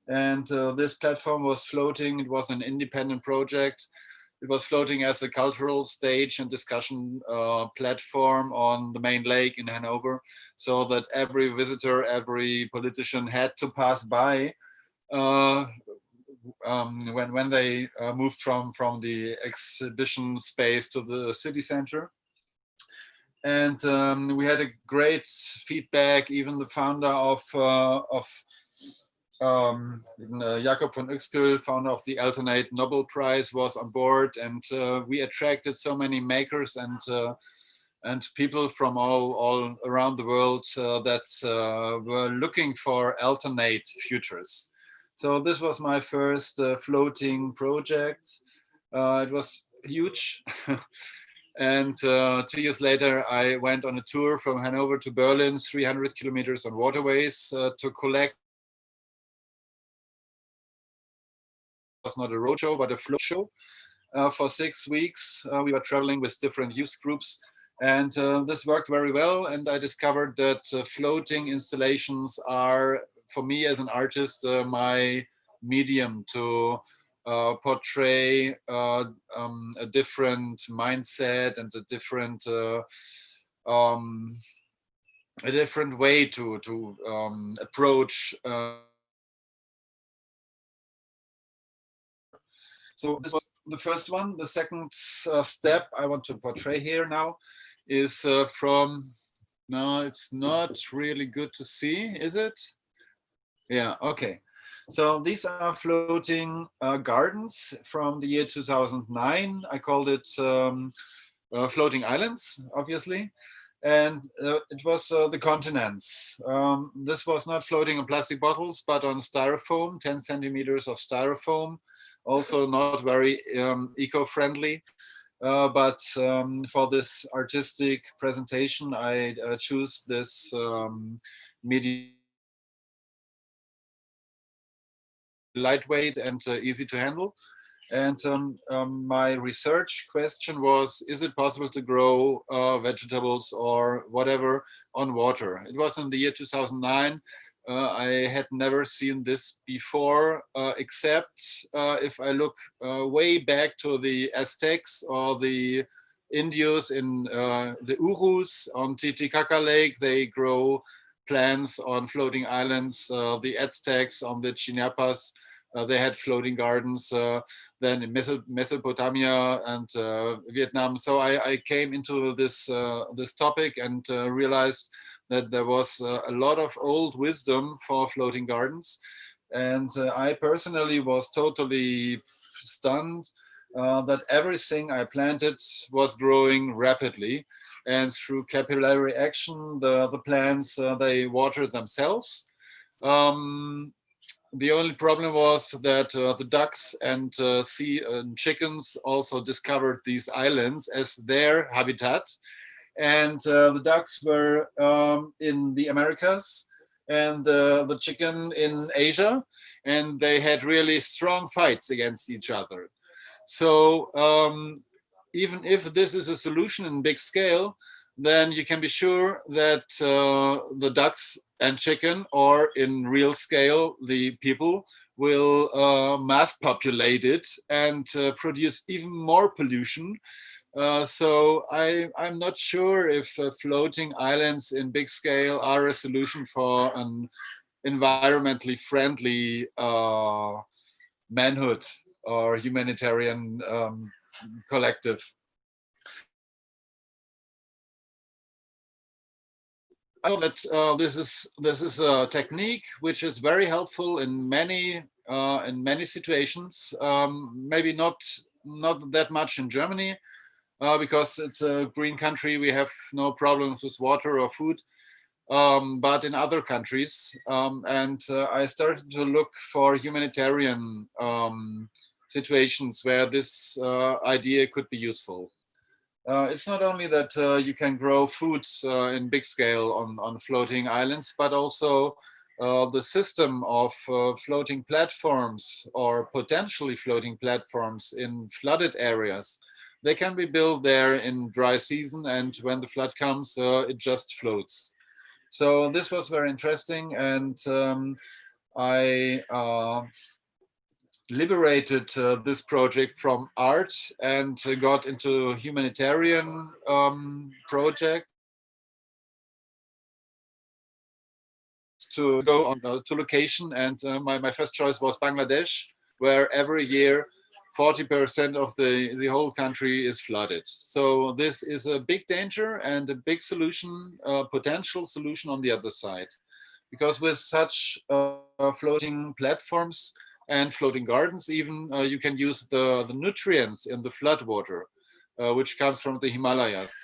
And this platform was floating. It was an independent project. It was floating as a cultural stage and discussion platform on the main lake in Hanover, so that every visitor, every politician had to pass by when they moved from the exhibition space to the city center. And we had a great feedback. Even the founder of Jakob von Uexküll, founder of the Alternate Nobel Prize, was on board, and we attracted so many makers and people from all around the world that were looking for alternate futures. So this was my first floating project. It was huge. And 2 years later, I went on a tour from Hanover to Berlin, 300 kilometers on waterways to collect. It was not a roadshow, but a float show. For 6 weeks, we were traveling with different youth groups. And this worked very well. And I discovered that floating installations are, for me as an artist, my medium to portray a different mindset and a different way to approach. So this was the first one. The second step I want to portray here now is from. No, it's not really good to see, is it? Yeah. Okay. So these are floating gardens from the year 2009. I called it floating islands, obviously. And it was the continents. This was not floating on plastic bottles, but on styrofoam, 10 centimeters of styrofoam. Also not very eco-friendly. But for this artistic presentation, I choose this medium, lightweight and easy to handle. And my research question was, is it possible to grow vegetables or whatever on water? It was in the year 2009. I had never seen this before, except if I look way back to the Aztecs or the Indios in the Urus on Titicaca Lake. They grow plants on floating islands. The Aztecs on the Chiapas, they had floating gardens. Then in Mesopotamia and Vietnam. So I came into this this topic and realized that there was a lot of old wisdom for floating gardens. And I personally was totally stunned that everything I planted was growing rapidly. And through capillary action, the plants, they watered themselves. The only problem was that the ducks and chickens also discovered these islands as their habitat. And the ducks were in the Americas and the chicken in Asia. And they had really strong fights against each other. So even if this is a solution in big scale, then you can be sure that the ducks and chicken, or in real scale, the people will mass populate it and produce even more pollution. So I'm not sure if floating islands in big scale are a solution for an environmentally friendly manhood or humanitarian collective. I know that this is a technique which is very helpful in many situations. Maybe not that much in Germany because it's a green country. We have no problems with water or food. But in other countries, and I started to look for humanitarian situations where this idea could be useful. It's not only that you can grow foods in big scale on floating islands, but also the system of floating platforms or potentially floating platforms in flooded areas. They can be built there in dry season, and when the flood comes, it just floats. So this was very interesting, and I liberated this project from art and got into humanitarian project to go on to location. And my first choice was Bangladesh, where every year 40% of the whole country is flooded. So this is a big danger and a big solution, potential solution on the other side. Because with such floating platforms and floating gardens, even you can use the nutrients in the flood water, which comes from the Himalayas.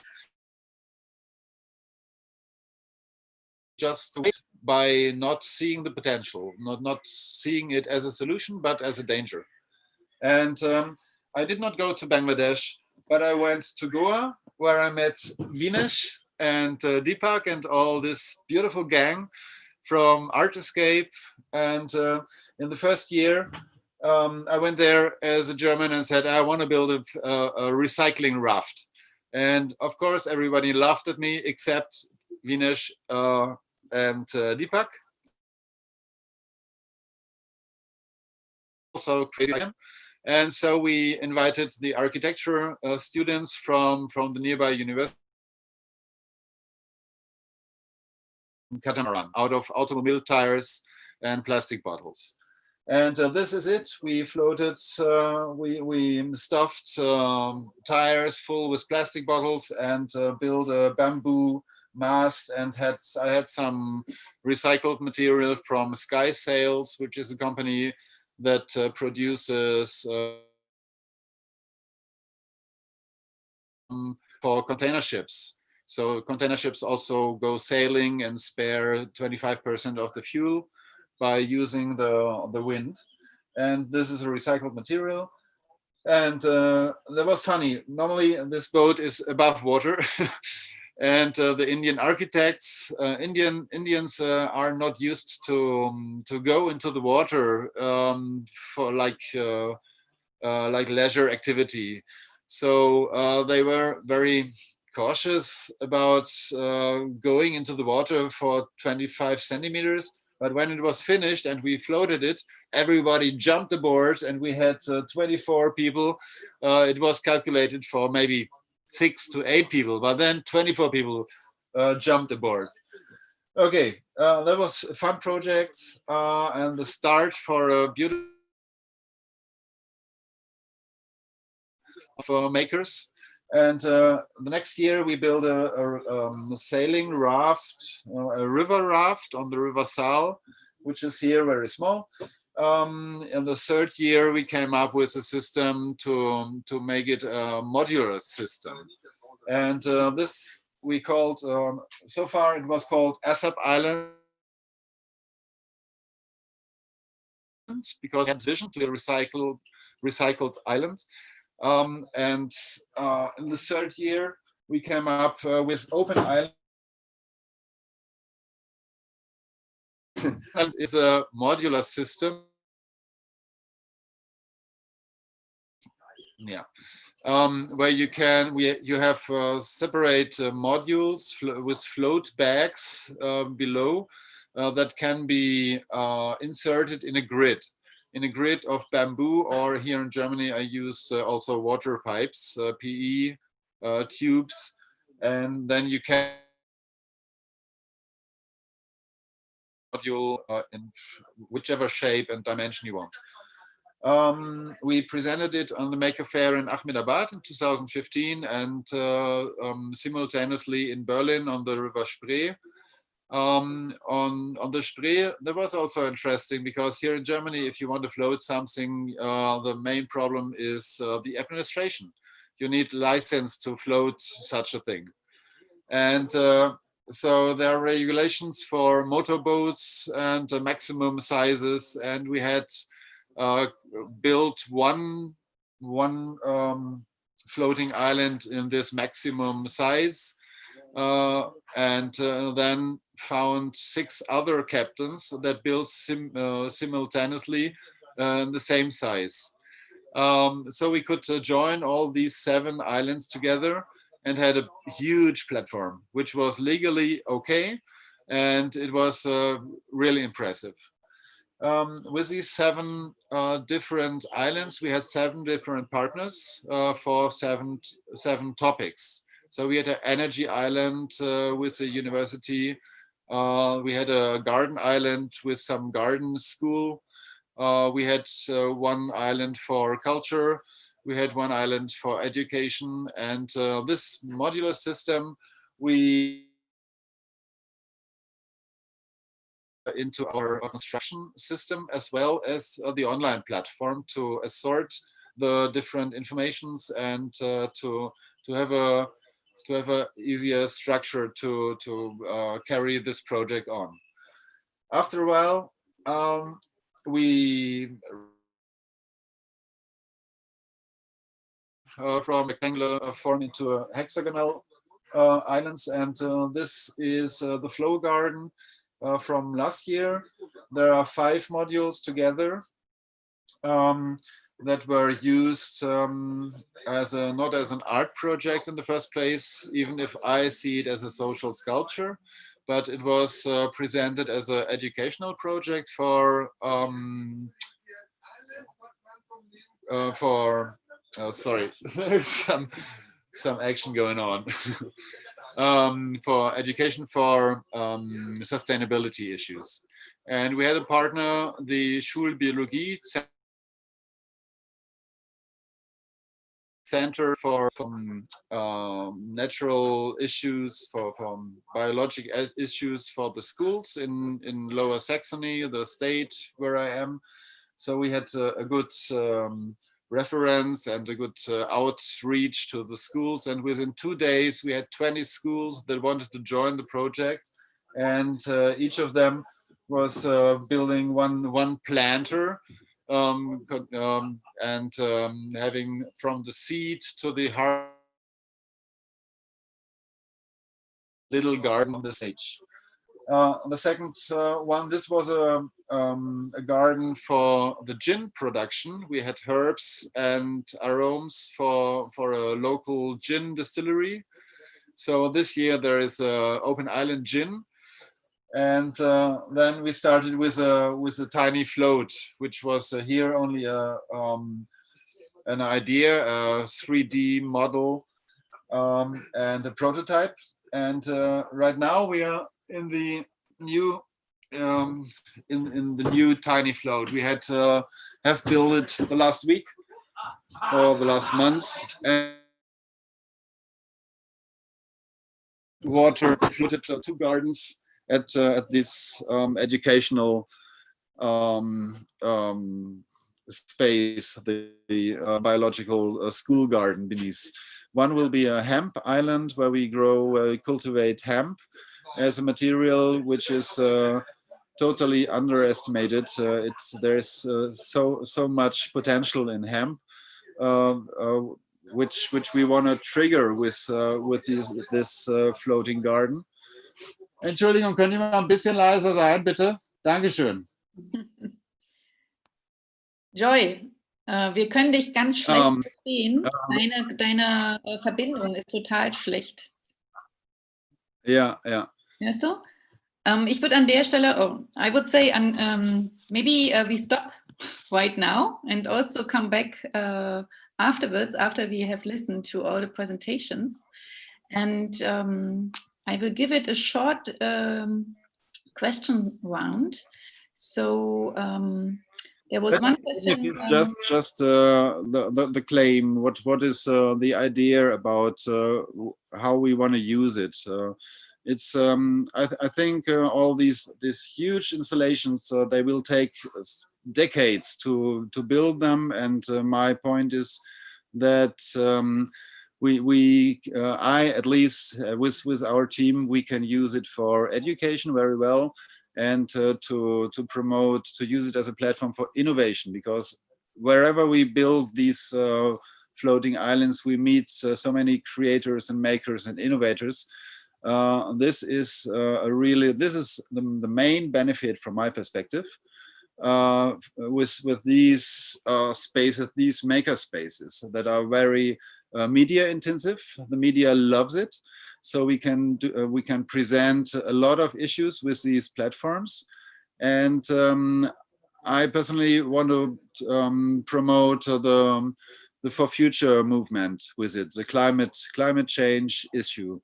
Just by not seeing the potential, not seeing it as a solution, but as a danger. And I did not go to Bangladesh, but I went to Goa, where I met Vinesh and Deepak and all this beautiful gang from Art Escape. And in the first year, I went there as a German and said, I want to build a recycling raft. And of course, everybody laughed at me except Vinesh and Deepak. Also crazy. And so we invited the architecture students from the nearby university, catamaran, out of automobile tires and plastic bottles. And this is it. We floated, we stuffed tires full with plastic bottles and built a bamboo mast, and I had some recycled material from Sky Sails, which is a company that produces for container ships. So container ships also go sailing and spare 25% of the fuel by using the wind. And this is a recycled material. And that was funny. Normally this boat is above water. And the Indian architects, Indians are not used to go into the water for like like leisure activity. So they were very cautious about going into the water for 25 centimeters. But when it was finished and we floated it, everybody jumped aboard, and we had 24 people. It was calculated for maybe 6 to 8 people, but then 24 people jumped aboard. Okay, that was a fun project and the start for a beautiful makers. And the next year we built a sailing raft, a river raft on the River Saal, which is here very small. In the third year we came up with a system to make it a modular system. And this we called, so far it was called ASAP Island, because it had vision to be a recycled island. And in the third year, we came up with Open Island. And it's a modular system. Yeah. Where you have separate modules with float bags below that can be inserted in a grid of bamboo, or here in Germany I use also water pipes, PE tubes, and then you can module in whichever shape and dimension you want. We presented it on the Maker Faire in Ahmedabad in 2015, and simultaneously in Berlin on the River Spree. On the Spree, that was also interesting, because here in Germany, if you want to float something, the main problem is the administration. You need license to float such a thing. And so there are regulations for motorboats and maximum sizes, and we had built one floating island in this maximum size, and then found 6 other captains that built simultaneously in the same size. So we could join all these 7 islands together and had a huge platform, which was legally okay, and it was really impressive. With these 7 different islands, we had 7 different partners for seven topics. So we had an energy island with a university. We had a garden island with some garden school. We had 1 island for culture. We had 1 island for education. And this modular system, we into our construction system, as well as the online platform, to assort the different informations and to have a easier structure to carry this project on. After a while, we from rectangular form into a hexagonal islands, and this is the flow garden from last year. There are 5 modules together that were used as not as an art project in the first place, even if I see it as a social sculpture, but it was presented as an educational project for sorry, there's some action going on. For education for sustainability issues. And we had a partner, the Schulbiologie Center for natural issues, for biologic issues for the schools in Lower Saxony, the state where I am. So we had a good reference and a good outreach to the schools, and within 2 days we had 20 schools that wanted to join the project, and each of them was building one planter, and having from the seed to the heart little garden on the stage. The second one, this was a a garden for the gin production. We had herbs and aromas for a local gin distillery. So this year there is a open island gin. And then we started with a tiny float, which was here only an idea, a 3D model, and a prototype. And right now we are in the new in the new tiny float. We had have built it the last week or the last months, and water floated 2 gardens at this educational space, the biological school garden beneath. One will be a hemp island where we cultivate hemp as a material, which is totally underestimated. There's so much potential in hemp, which we want to trigger with this floating garden. Entschuldigung, können Sie mal ein bisschen leiser sein, bitte? Dankeschön. Joy, wir können dich ganz schlecht verstehen. Deine Verbindung ist total schlecht. Ja. Hörst du? Ich würde an der Stelle, I would say, maybe we stop right now and also come back afterwards, after we have listened to all the presentations. And I will give it a short question round. So there was one question. Just the claim. What is the idea about how we want to use it? It's I think all these huge installations, they will take decades to build them, and my point is that I at least with our team, we can use it for education very well, and to promote, to use it as a platform for innovation, because wherever we build these floating islands, we meet so many creators and makers and innovators. This is the main benefit from my perspective with these spaces, these maker spaces that are very media intensive. The media loves it, so we can present a lot of issues with these platforms. And I personally want to promote the For Future movement with it, the climate change issue.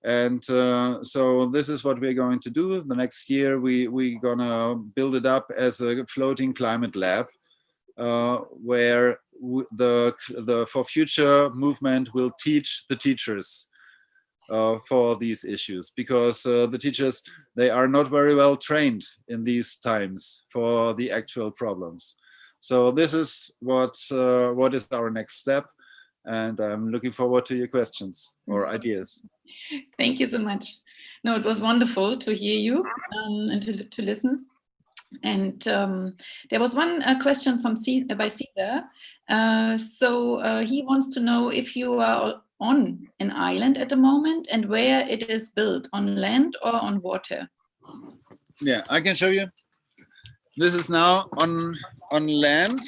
And so this is what we're going to do. The next year we're gonna build it up as a floating climate lab, where the For Future movement will teach the teachers for these issues, because the teachers, they are not very well trained in these times for the actual problems. So this is what is our next step, and I'm looking forward to your questions or ideas. Thank you so much. No, it was wonderful to hear you and to listen. And there was one question from by Cesar. So he wants to know if you are on an island at the moment and where it is built, on land or on water. Yeah, I can show you. This is now on land.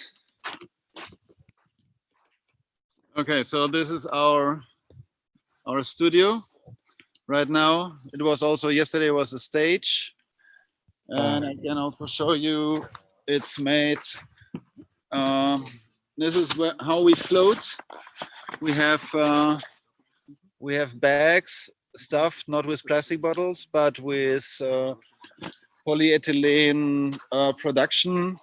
Okay, so this is our studio right now. It was also yesterday was a stage, and I can also show you it's made. This is how we float. We have bags stuffed not with plastic bottles but with polyethylene production.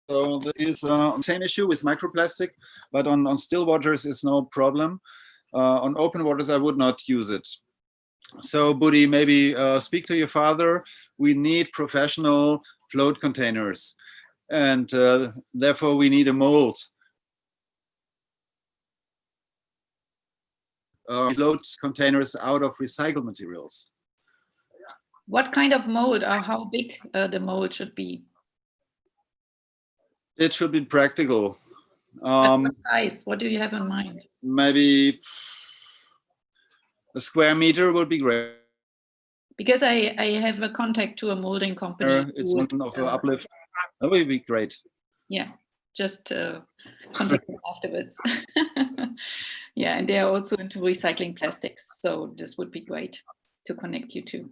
So this is the same issue with microplastic, but on still waters is no problem. On open waters, I would not use it. So Buddy, maybe speak to your father. We need professional float containers, and therefore we need a mold. Float containers out of recycled materials. What kind of mold, or how big the mold should be? It should be practical. What size? What do you have in mind? Maybe a square meter would be great. Because I have a contact to a molding company. It's one of uplift. That would be great. Yeah, just contact them afterwards. Yeah, and they are also into recycling plastics. So this would be great to connect you to.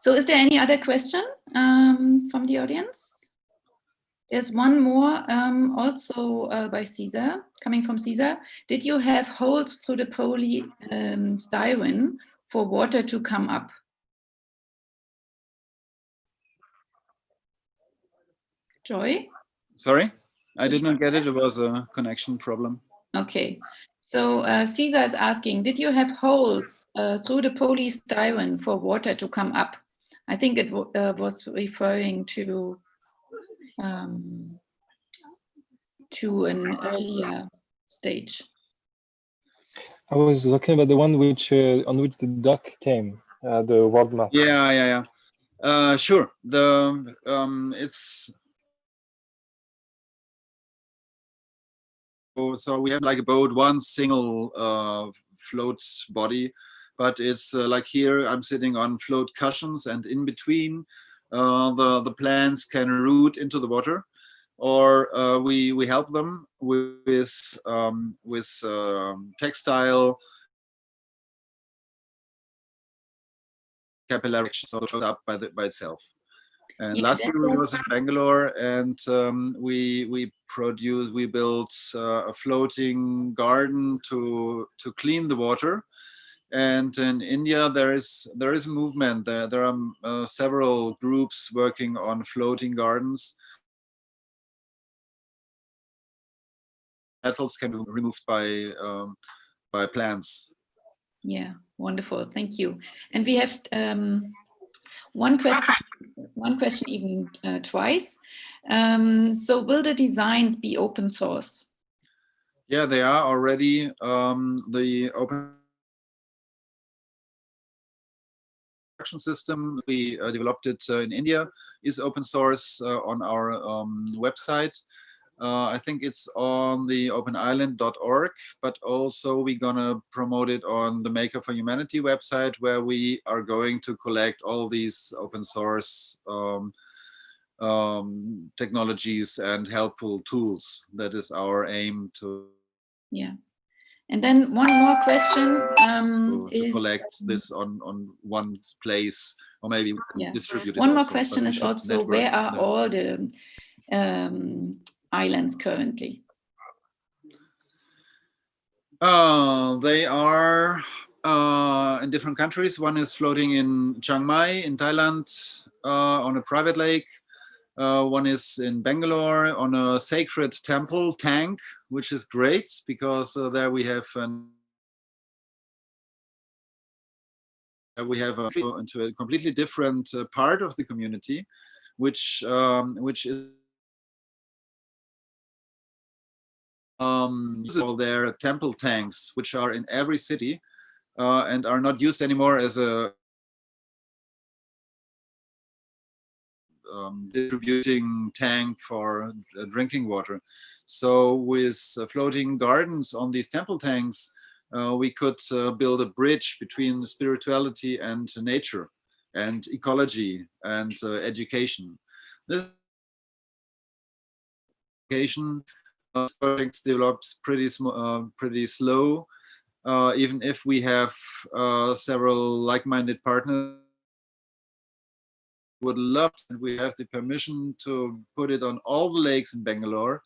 So is there any other question from the audience? There's one more also by Caesar, coming from Caesar. Did you have holes through the polystyrene for water to come up? Joy? Sorry, I did not get it. It was a connection problem. Okay. So Caesar is asking, did you have holes through the polystyrene for water to come up? I think it was referring to an earlier stage. I was looking about the one which on which the duck came, the world map. Yeah. Sure. It's so we have like a boat, one single float body, but it's like here I'm sitting on float cushions, and in between the plants can root into the water, or we help them with textile capillary action, so it shows up by itself. And Yeah, last year we was in Bangalore, and we built a floating garden to clean the water. And in India there is a movement. There are several groups working on floating gardens. Metals can be removed by plants. Yeah, wonderful. Thank you. And we have one question even twice. So will the designs be open source? Yeah, they are already. The open system we developed it in India is open source on our website. I think it's on the openisland.org, but also we're gonna promote it on the Maker for Humanity website, where we are going to collect all these open source technologies and helpful tools. That is our aim to. Yeah. And then one more question to collect this on one place, or maybe distribute it. One more question is also, where are all the islands currently? They are in different countries. One is floating in Chiang Mai in Thailand on a private lake. One is in Bangalore on a sacred temple tank, which is great because there we have into a completely different part of the community, which is all their temple tanks, which are in every city and are not used anymore as a distributing tank for drinking water. So with floating gardens on these temple tanks, we could build a bridge between spirituality and nature and ecology and education. This education projects develops pretty slow, even if we have several like-minded partners. Would love, and we have the permission to put it on all the lakes in Bangalore,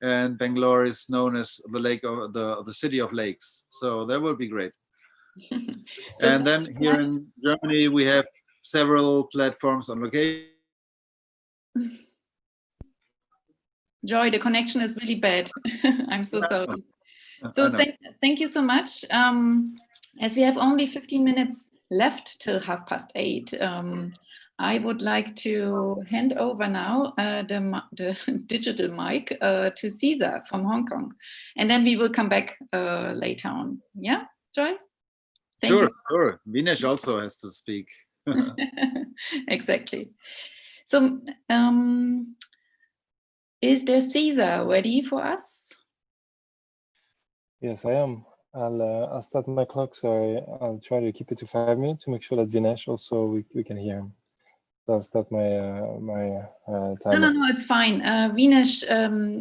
and Bangalore is known as the lake of the city of lakes, so that would be great. And then here in Germany we have several platforms on location. Joy, the connection is really bad. I'm so sorry. So thank you so much. As we have only 15 minutes left till 8:30, I would like to hand over now the digital mic to Caesar from Hong Kong, and then we will come back later on. Yeah, Joy? Sure. Vinesh also has to speak. Exactly. So is there Caesar ready for us? Yes, I am. I'll start my clock, so I'll try to keep it to 5 minutes to make sure that Vinesh also we can hear him. So I'll start my timer. No, it's fine. Vinesh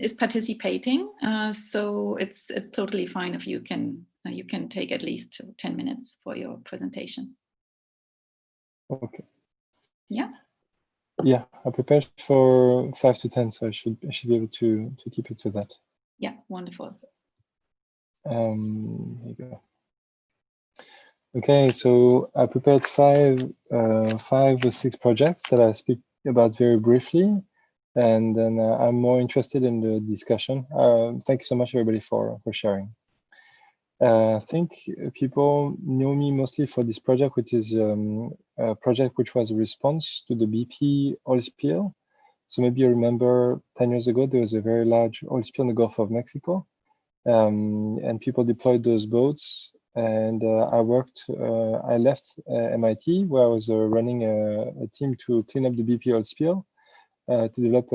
is participating, so it's totally fine if you can take at least 10 minutes for your presentation. Okay. Yeah. Yeah, I prepared for 5 to 10, so I should be able to keep it to that. Yeah, wonderful. Here you go. Okay, so I prepared five or six projects that I speak about very briefly, and then I'm more interested in the discussion. Thank you so much, everybody, for sharing. I think people know me mostly for this project, which is a project which was a response to the BP oil spill. So maybe you remember 10 years ago, there was a very large oil spill in the Gulf of Mexico, and people deployed those boats. And I left MIT, where I was running a team to clean up the BP oil spill, to develop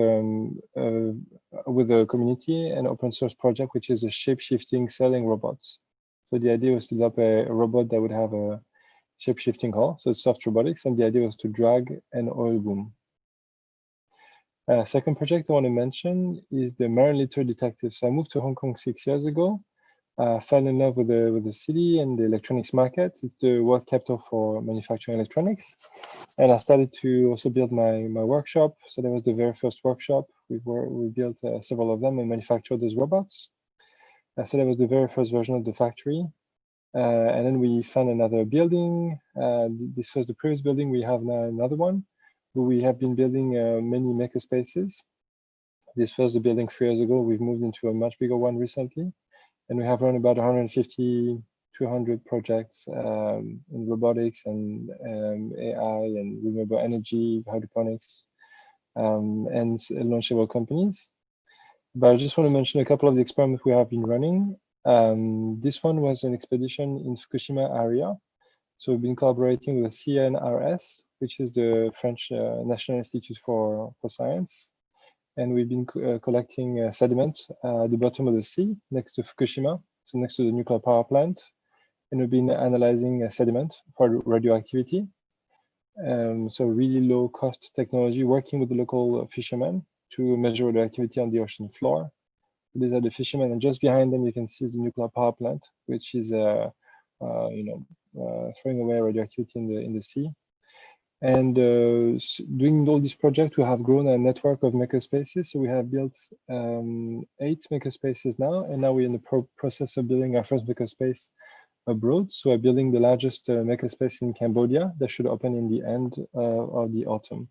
with the community an open source project, which is a shape-shifting sailing robot. So the idea was to develop a robot that would have a shape-shifting hull, so it's soft robotics, and the idea was to drag an oil boom. Second project I want to mention is the Marine Litter Detective. So I moved to Hong Kong 6 years ago. Fell in love with the city and the electronics market. It's the world capital for manufacturing electronics. And I started to also build my workshop. So that was the very first workshop. We built several of them and manufactured those robots. So that was the very first version of the factory. And then we found another building. This was the previous building. We have now another one. We have been building many makerspaces. This was the building 3 years ago. We've moved into a much bigger one recently. And we have run about 150, 200 projects in robotics and AI and renewable energy, hydroponics, and launched several companies. But I just want to mention a couple of the experiments we have been running. This one was an expedition in Fukushima area. So we've been collaborating with CNRS, which is the French National Institute for Science. And we've been collecting sediment at the bottom of the sea next to Fukushima, so next to the nuclear power plant. And we've been analyzing sediment for radioactivity. So really low cost technology, working with the local fishermen to measure radioactivity on the ocean floor. These are the fishermen, and just behind them you can see the nuclear power plant, which is throwing away radioactivity in the sea. And doing all this project, we have grown a network of makerspaces. So we have built 8 makerspaces now, and now we're in the process of building our first makerspace abroad. So we're building the largest makerspace in Cambodia that should open in the end of the autumn.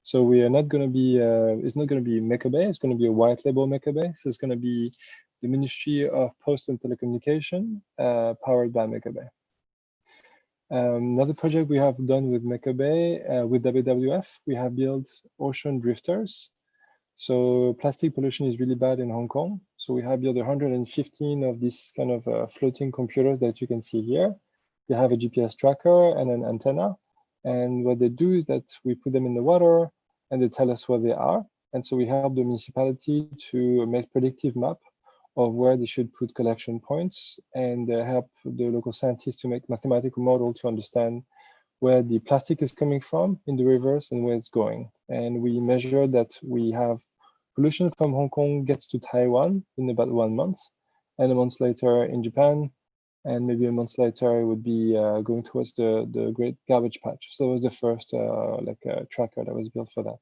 So we are not going to be, it's not going to be MakerBay, it's going to be a white label MakerBay. So it's going to be the Ministry of Post and Telecommunication powered by MakerBay. Another project we have done with MakerBay, with WWF, we have built ocean drifters. So plastic pollution is really bad in Hong Kong. So we have built 115 of these kind of floating computers that you can see here. They have a GPS tracker and an antenna. And what they do is that we put them in the water and they tell us where they are. And so we help the municipality to make predictive map of where they should put collection points, and help the local scientists to make mathematical model to understand where the plastic is coming from in the rivers and where it's going. And we measure that we have pollution from Hong Kong gets to Taiwan in about 1 month, and a month later in Japan, and maybe a month later it would be going towards the Great Garbage Patch. So it was the first tracker that was built for that.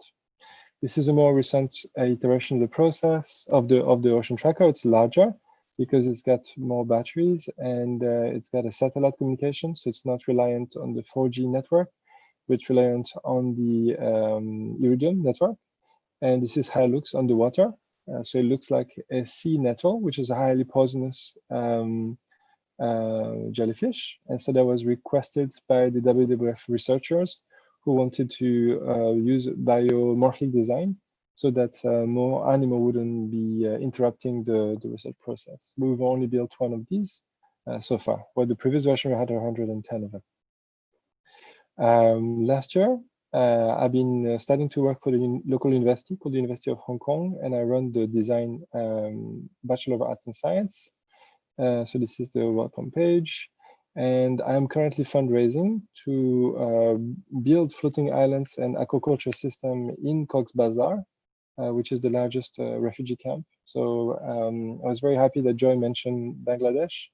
This is a more recent iteration of the process of the ocean tracker. It's larger because it's got more batteries, and it's got a satellite communication. So it's not reliant on the 4G network, but reliant on the Iridium network. And this is how it looks underwater. So it looks like a sea nettle, which is a highly poisonous jellyfish. And so that was requested by the WWF researchers, who wanted to use biomorphic design so that more animal wouldn't be interrupting the research process. We've only built 1 of these so far, where the previous version we had 110 of them. Last year, I've been starting to work for the local university called the University of Hong Kong, and I run the design Bachelor of Arts and Science. So this is the welcome page. And I'm currently fundraising to build floating islands and aquaculture system in Cox's Bazar, which is the largest refugee camp. So I was very happy that Joy mentioned Bangladesh.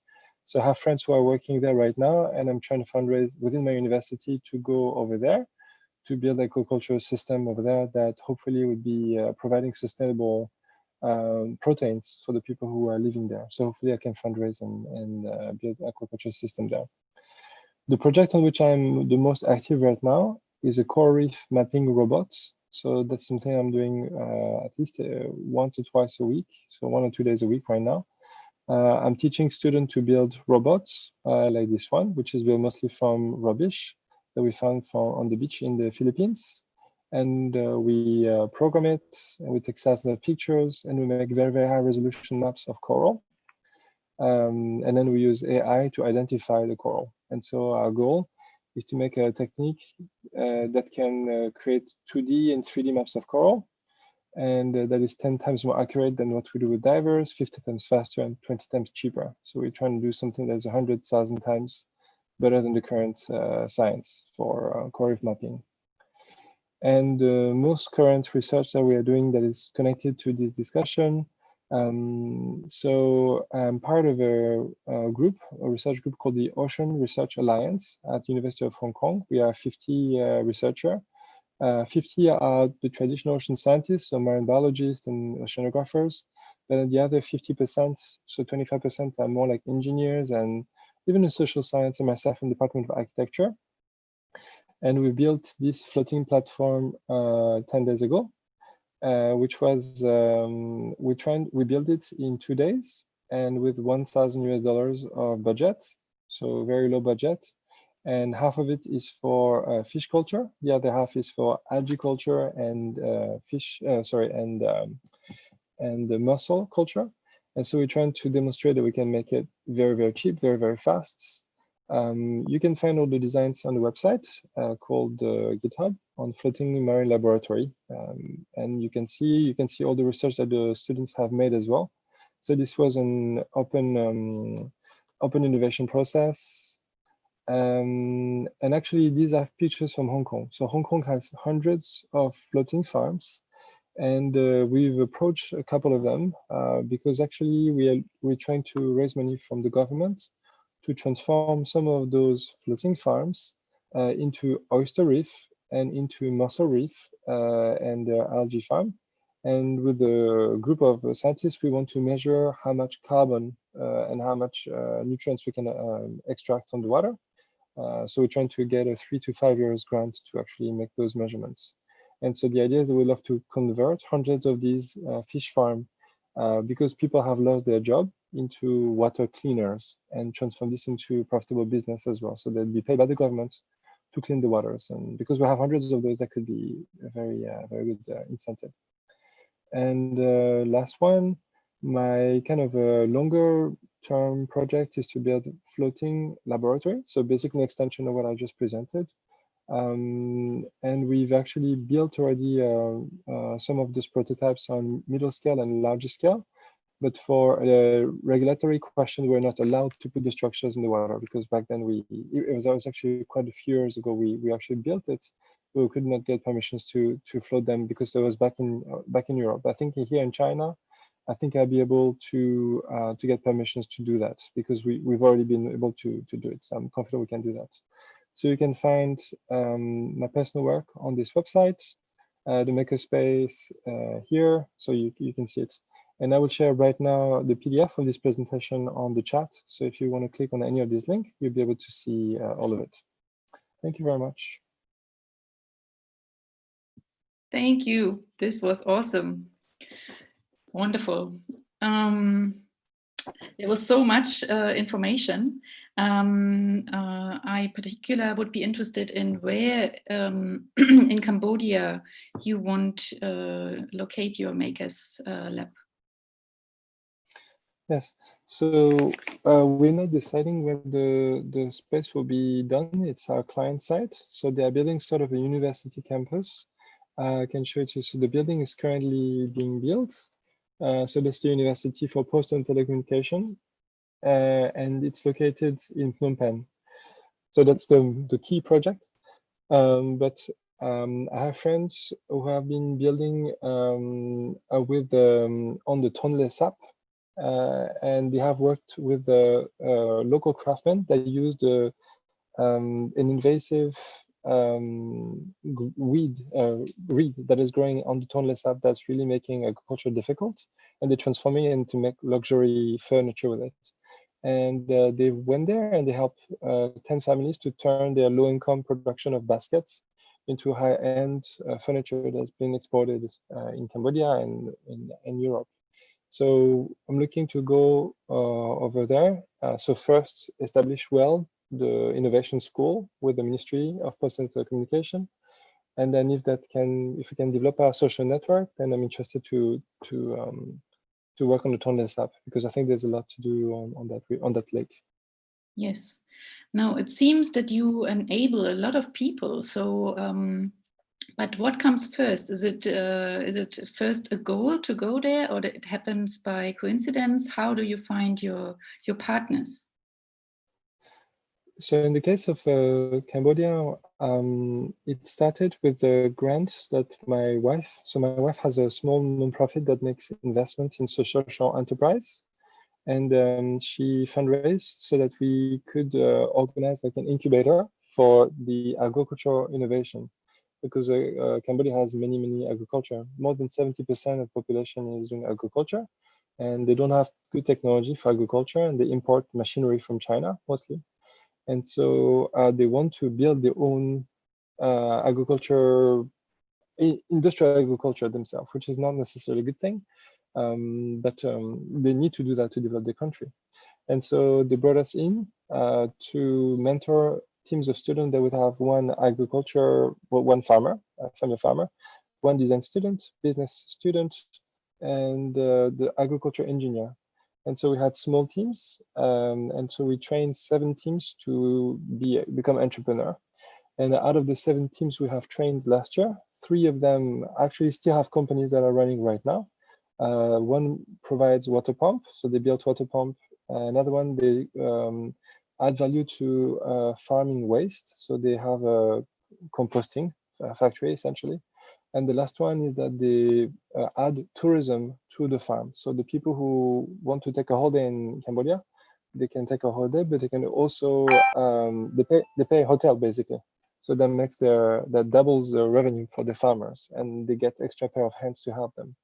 So I have friends who are working there right now, and I'm trying to fundraise within my university to go over there to build an aquaculture system over there that hopefully would be providing sustainable proteins for the people who are living there. So hopefully I can fundraise and build an aquaculture system there. The project on which I'm the most active right now is a coral reef mapping robot. So that's something I'm doing at least once or twice a week. So 1 or 2 days a week right now. I'm teaching students to build robots like this one, which is built mostly from rubbish that we found on the beach in the Philippines. And we program it, and we take thousands of pictures, and we make very, very high resolution maps of coral. And then we use AI to identify the coral. And so our goal is to make a technique that can create 2D and 3D maps of coral. And that is 10 times more accurate than what we do with divers, 50 times faster, and 20 times cheaper. So we're trying to do something that's 100,000 times better than the current science for coral reef mapping. And the most current research that we are doing that is connected to this discussion. So I'm part of a research group called the Ocean Research Alliance at the University of Hong Kong. We are 50 researchers. 50 are the traditional ocean scientists, so marine biologists and oceanographers. But the other 50%, so 25% are more like engineers and even in social science, and myself in the Department of Architecture. And we built this floating platform 10 days ago, which was, we built it in 2 days and with $1,000 of budget, so very low budget. And half of it is for fish culture. The other half is for algae culture and mussel culture. And so we're trying to demonstrate that we can make it very, very cheap, very, very fast. You can find all the designs on the website called GitHub on Floating Marine Laboratory. And you can see all the research that the students have made as well. So this was an open innovation process. And actually, these are pictures from Hong Kong. So Hong Kong has hundreds of floating farms, and we've approached a couple of them because actually we're trying to raise money from the government to transform some of those floating farms into oyster reef and into mussel reef and algae farm. And with a group of scientists, we want to measure how much carbon and how much nutrients we can extract from the water. So we're trying to get a 3 to 5 years grant to actually make those measurements. And so the idea is that we'd love to convert hundreds of these fish farms because people have lost their job into water cleaners and transform this into profitable business as well. So they'll be paid by the government to clean the waters. And because we have hundreds of those, that could be a very, very good incentive. And last one, my kind of a longer term project is to build floating laboratory. So basically an extension of what I just presented. And we've actually built already some of those prototypes on middle scale and larger scale. But for a regulatory question, we're not allowed to put the structures in the water because back then it was actually quite a few years ago we actually built it. We could not get permissions to float them because it was back in Europe. I think here in China, I think I'll be able to get permissions to do that because we've already been able to do it. So I'm confident we can do that. So you can find my personal work on this website, the makerspace here, so you can see it. And I will share right now the PDF of this presentation on the chat. So if you want to click on any of these links, you'll be able to see all of it. Thank you very much. Thank you. This was awesome. Wonderful. There was so much information. I particularly would be interested in where in Cambodia you want to locate your Makers Lab. Yes, so we're not deciding where the space will be done. It's our client site. So they are building sort of a university campus. I can show it to you. So the building is currently being built. So that's the University for Post and Telecommunication. and it's located in Phnom Penh. So that's the key project. But I have friends who have been building with on the Tonle Sap, and they have worked with the local craftsmen that use an invasive reed that is growing on the Tonle Sap that's really making agriculture difficult, and they're transforming it to make luxury furniture with it. And they went there and they helped 10 families to turn their low-income production of baskets into high-end furniture that's been exported in Cambodia and in Europe. So I'm looking to go over there. So first, establish well the innovation school with the Ministry of Post and Telecommunication, and then if we can develop our social network, then I'm interested to work on the Tonle Sap, because I think there's a lot to do on that lake. Yes. Now it seems that you enable a lot of people. So, but what comes first? Is it first a goal to go there, or that it happens by coincidence? How do you find your partners? So in the case of Cambodia, it started with the grant that my wife has a small nonprofit that makes investment in social enterprise, and she fundraised so that we could organize like an incubator for the agricultural innovation, because Cambodia has many agriculture. More than 70% of the population is doing agriculture, and they don't have good technology for agriculture, and they import machinery from China mostly. And so they want to build their own industrial agriculture themselves, which is not necessarily a good thing, but they need to do that to develop the country. And so they brought us in to mentor teams of students that would have one farmer, a family farmer, one design student, business student, and the agriculture engineer. And so we had small teams, and so we trained 7 teams to become entrepreneur. And out of the 7 teams we have trained last year, 3 of them actually still have companies that are running right now. One provides water pump, so they built water pump. Another one, they add value to farming waste, so they have a composting factory essentially. And the last one is that they add tourism to the farm. So the people who want to take a holiday in Cambodia, they can take a holiday, but they can also they pay a hotel basically. So that doubles the revenue for the farmers, and they get extra pair of hands to help them.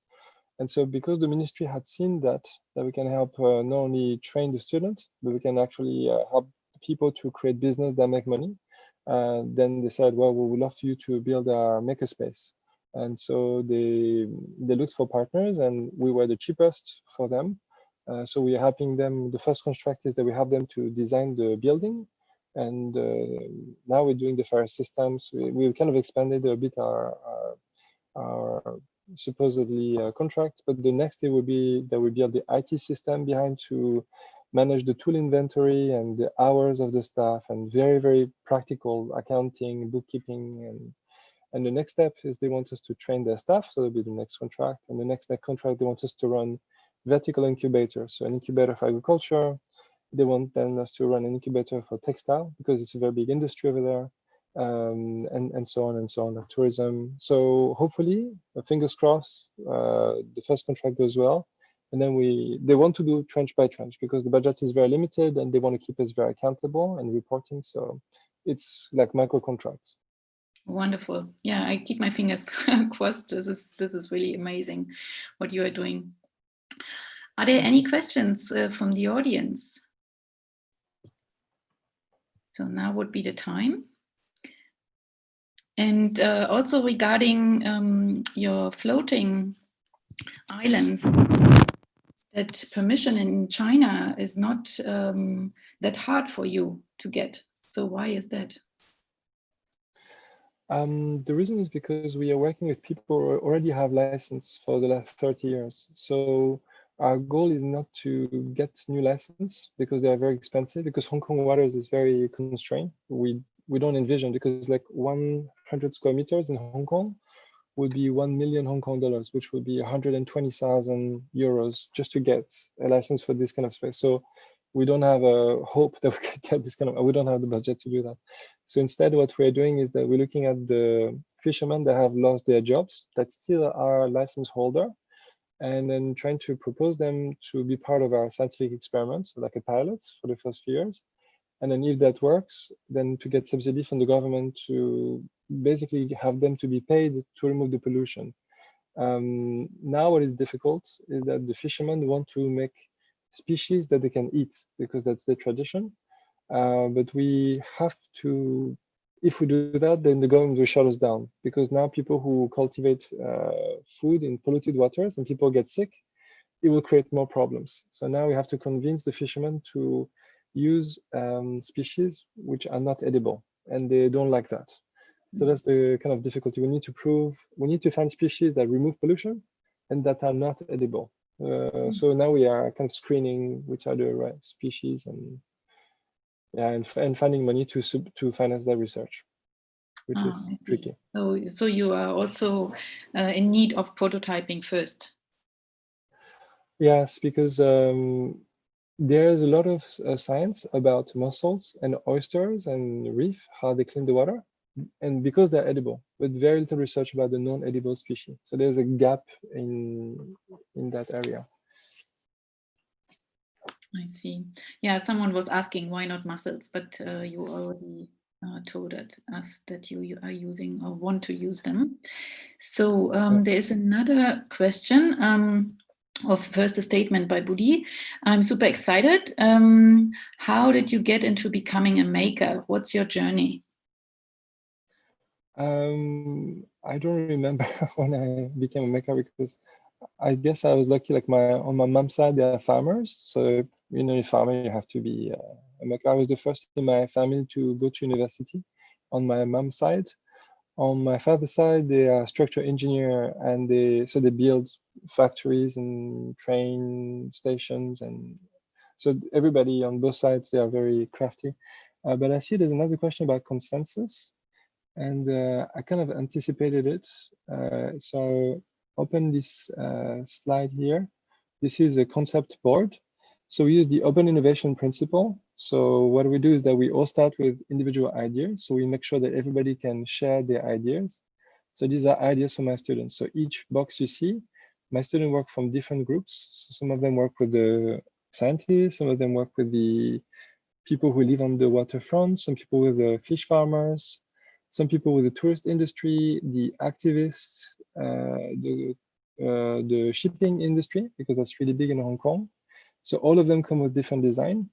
And so because the ministry had seen that we can help not only train the students, but we can actually help people to create business that make money, then they said, well, we would love you to build a makerspace. And so they looked for partners, and we were the cheapest for them. So we are helping them. The first contract is that we help them to design the building, and now we're doing the fire systems. We kind of expanded a bit our supposedly contract, but the next thing will be that we build the IT system behind to manage the tool inventory and the hours of the staff, and very practical accounting, bookkeeping, and the next step is they want us to train their staff, so that'll be the next contract. And the next contract, they want us to run vertical incubators, so an incubator for agriculture. They want then us to run an incubator for textile, because it's a very big industry over there, and so on, tourism. So hopefully, fingers crossed, the first contract goes well. And then they want to do trench by trench, because the budget is very limited and they want to keep us very accountable and reporting. So it's like micro contracts. Wonderful. Yeah, I keep my fingers crossed. This is really amazing what you are doing. Are there any questions from the audience? So now would be the time. And also regarding your floating islands, that permission in China is not that hard for you to get. So why is that? The reason is because we are working with people who already have license for the last 30 years. So our goal is not to get new license, because they are very expensive, because Hong Kong waters is very constrained. We don't envision, because like 100 square meters in Hong Kong would be 1 million Hong Kong dollars, which would be 120,000 euros just to get a license for this kind of space. So we don't have a hope that we could get this kind of, we don't have the budget to do that. So instead, what we're doing is that we're looking at the fishermen that have lost their jobs, that still are license holder, and then trying to propose them to be part of our scientific experiment, like a pilot for the first few years. And then if that works, then to get subsidy from the government to basically have them to be paid to remove the pollution. Now what is difficult is that the fishermen want to make species that they can eat because that's the tradition. But we have to, if we do that, then the government will shut us down, because now people who cultivate food in polluted waters and people get sick, it will create more problems. So now we have to convince the fishermen to use species which are not edible, and they don't like that. So that's the kind of difficulty. We need to prove, we need to find species that remove pollution and that are not edible. So now we are kind of screening which are the right species, and yeah, and finding money to finance that research, which is tricky. So you are also in need of prototyping first. Yes, because there's a lot of science about mussels and oysters and reef, how they clean the water, and because they're edible, but very little research about the non-edible species. So there's a gap in that area. I see. Yeah, someone was asking why not mussels, but you already told us that you are using or want to use them. So there is another question. Of first a statement by Budi. I'm super excited. How did you get into becoming a maker? What's your journey? I don't remember when I became a maker, because I guess I was lucky. Like on my mom's side, they are farmers. So you know, a farmer, you have to be a maker. I was the first in my family to go to university on my mom's side. On my father's side, they are structural engineer, and they build factories and train stations, and so everybody on both sides, they are very crafty. But I see there's another question about consensus, and I kind of anticipated it. So open this slide here. This is a concept board. So we use the open innovation principle. So what we do is that we all start with individual ideas. So we make sure that everybody can share their ideas. So these are ideas for my students. So each box you see, my students work from different groups. So some of them work with the scientists, some of them work with the people who live on the waterfront, some people with the fish farmers, some people with the tourist industry, the activists, the shipping industry, because that's really big in Hong Kong. So all of them come with different design.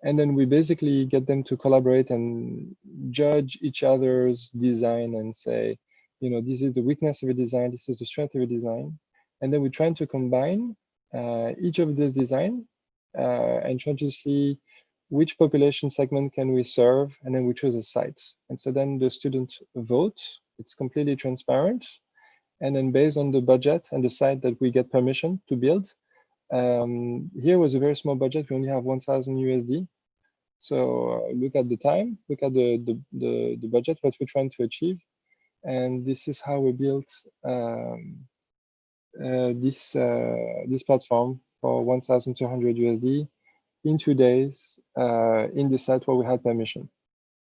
And then we basically get them to collaborate and judge each other's design and say, you know, this is the weakness of a design, this is the strength of a design. And then we're trying to combine each of these design and try to see which population segment can we serve, and then we choose a site. And so then the students vote, it's completely transparent. And then based on the budget and the site that we get permission to build, here was a very small budget. We only have 1,000 USD. So look at the time, look at the budget, what we're trying to achieve. And this is how we built this platform for 1,200 USD in 2 days in the site where we had permission.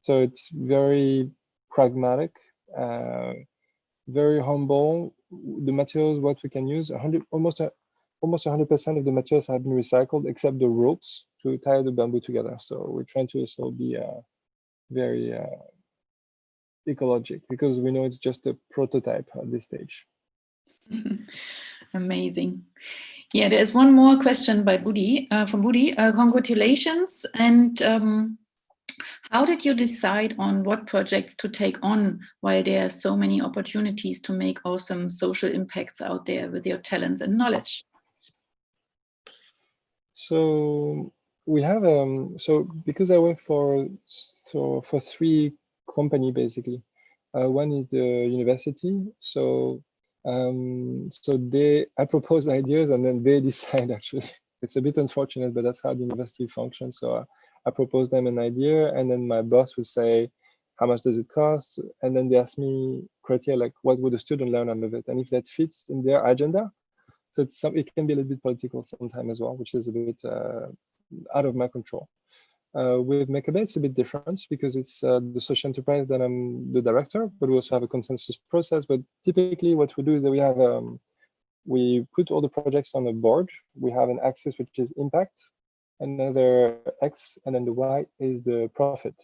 So it's very pragmatic, very humble. The materials, what we can use, almost 100% of the materials have been recycled, except the ropes to tie the bamboo together. So we're trying to also be very ecologic, because we know it's just a prototype at this stage. Amazing. Yeah, there's one more question by Budi, from Budi. Congratulations. And how did you decide on what projects to take on while there are so many opportunities to make awesome social impacts out there with your talents and knowledge? So we have so because I work for 3 companies basically. One is the university. So I propose ideas and then they decide. Actually, it's a bit unfortunate, but that's how the university functions. So I propose them an idea, and then my boss would say, how much does it cost? And then they ask me criteria like, what would the student learn out of it? And if that fits in their agenda, so it can be a little bit political sometimes as well, which is a bit out of my control. With Makerbay, it's a bit different because it's the social enterprise that I'm the director, but we also have a consensus process. But typically what we do is that we have we put all the projects on a board. We have an axis which is impact, another X, and then the Y is the profit.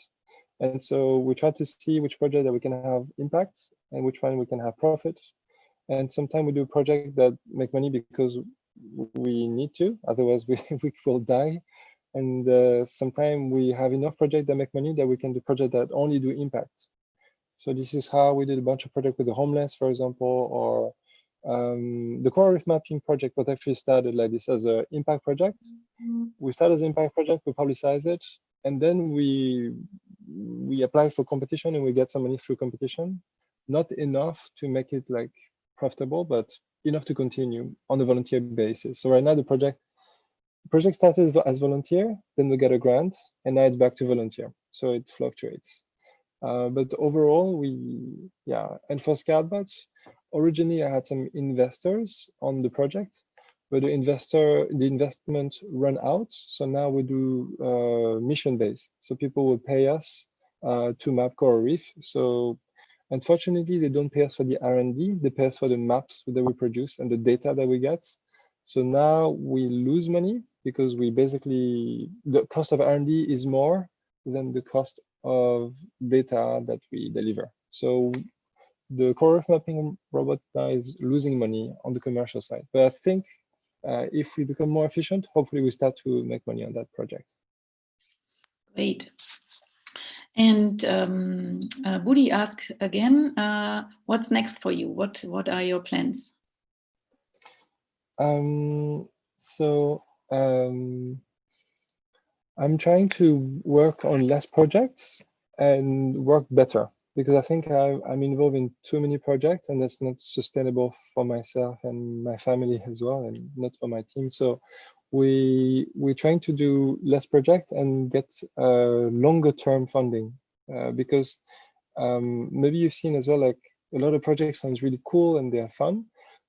And so we try to see which project that we can have impact and which one we can have profit. And sometimes we do a project that make money because we need to, otherwise we will die. And sometimes we have enough projects that make money that we can do projects that only do impact. So this is how we did a bunch of projects with the homeless, for example, or the coral reef mapping project was actually started like this as an impact project. We started as an impact project, we publicize it, and then we apply for competition and we get some money through competition. Not enough to make it like profitable, but enough to continue on a volunteer basis. So right now the project started as volunteer, then we get a grant, and now it's back to volunteer. So it fluctuates. But overall, and for Scoutbots, originally I had some investors on the project, but the investment run out. So now we do mission-based. So people will pay us to map coral reef. So unfortunately, they don't pay us for the R&D, they pay us for the maps that we produce and the data that we get. So now we lose money because we basically, the cost of R&D is more than the cost of data that we deliver. So the coral reef mapping robot now is losing money on the commercial side. But I think if we become more efficient, hopefully we start to make money on that project. Great. And Budi asked again, what's next for you? What are your plans? I'm trying to work on less projects and work better, because I think I'm involved in too many projects and that's not sustainable for myself and my family as well, and not for my team. So we're trying to do less projects and get longer term funding, because maybe you've seen as well, like a lot of projects sounds really cool and they're fun,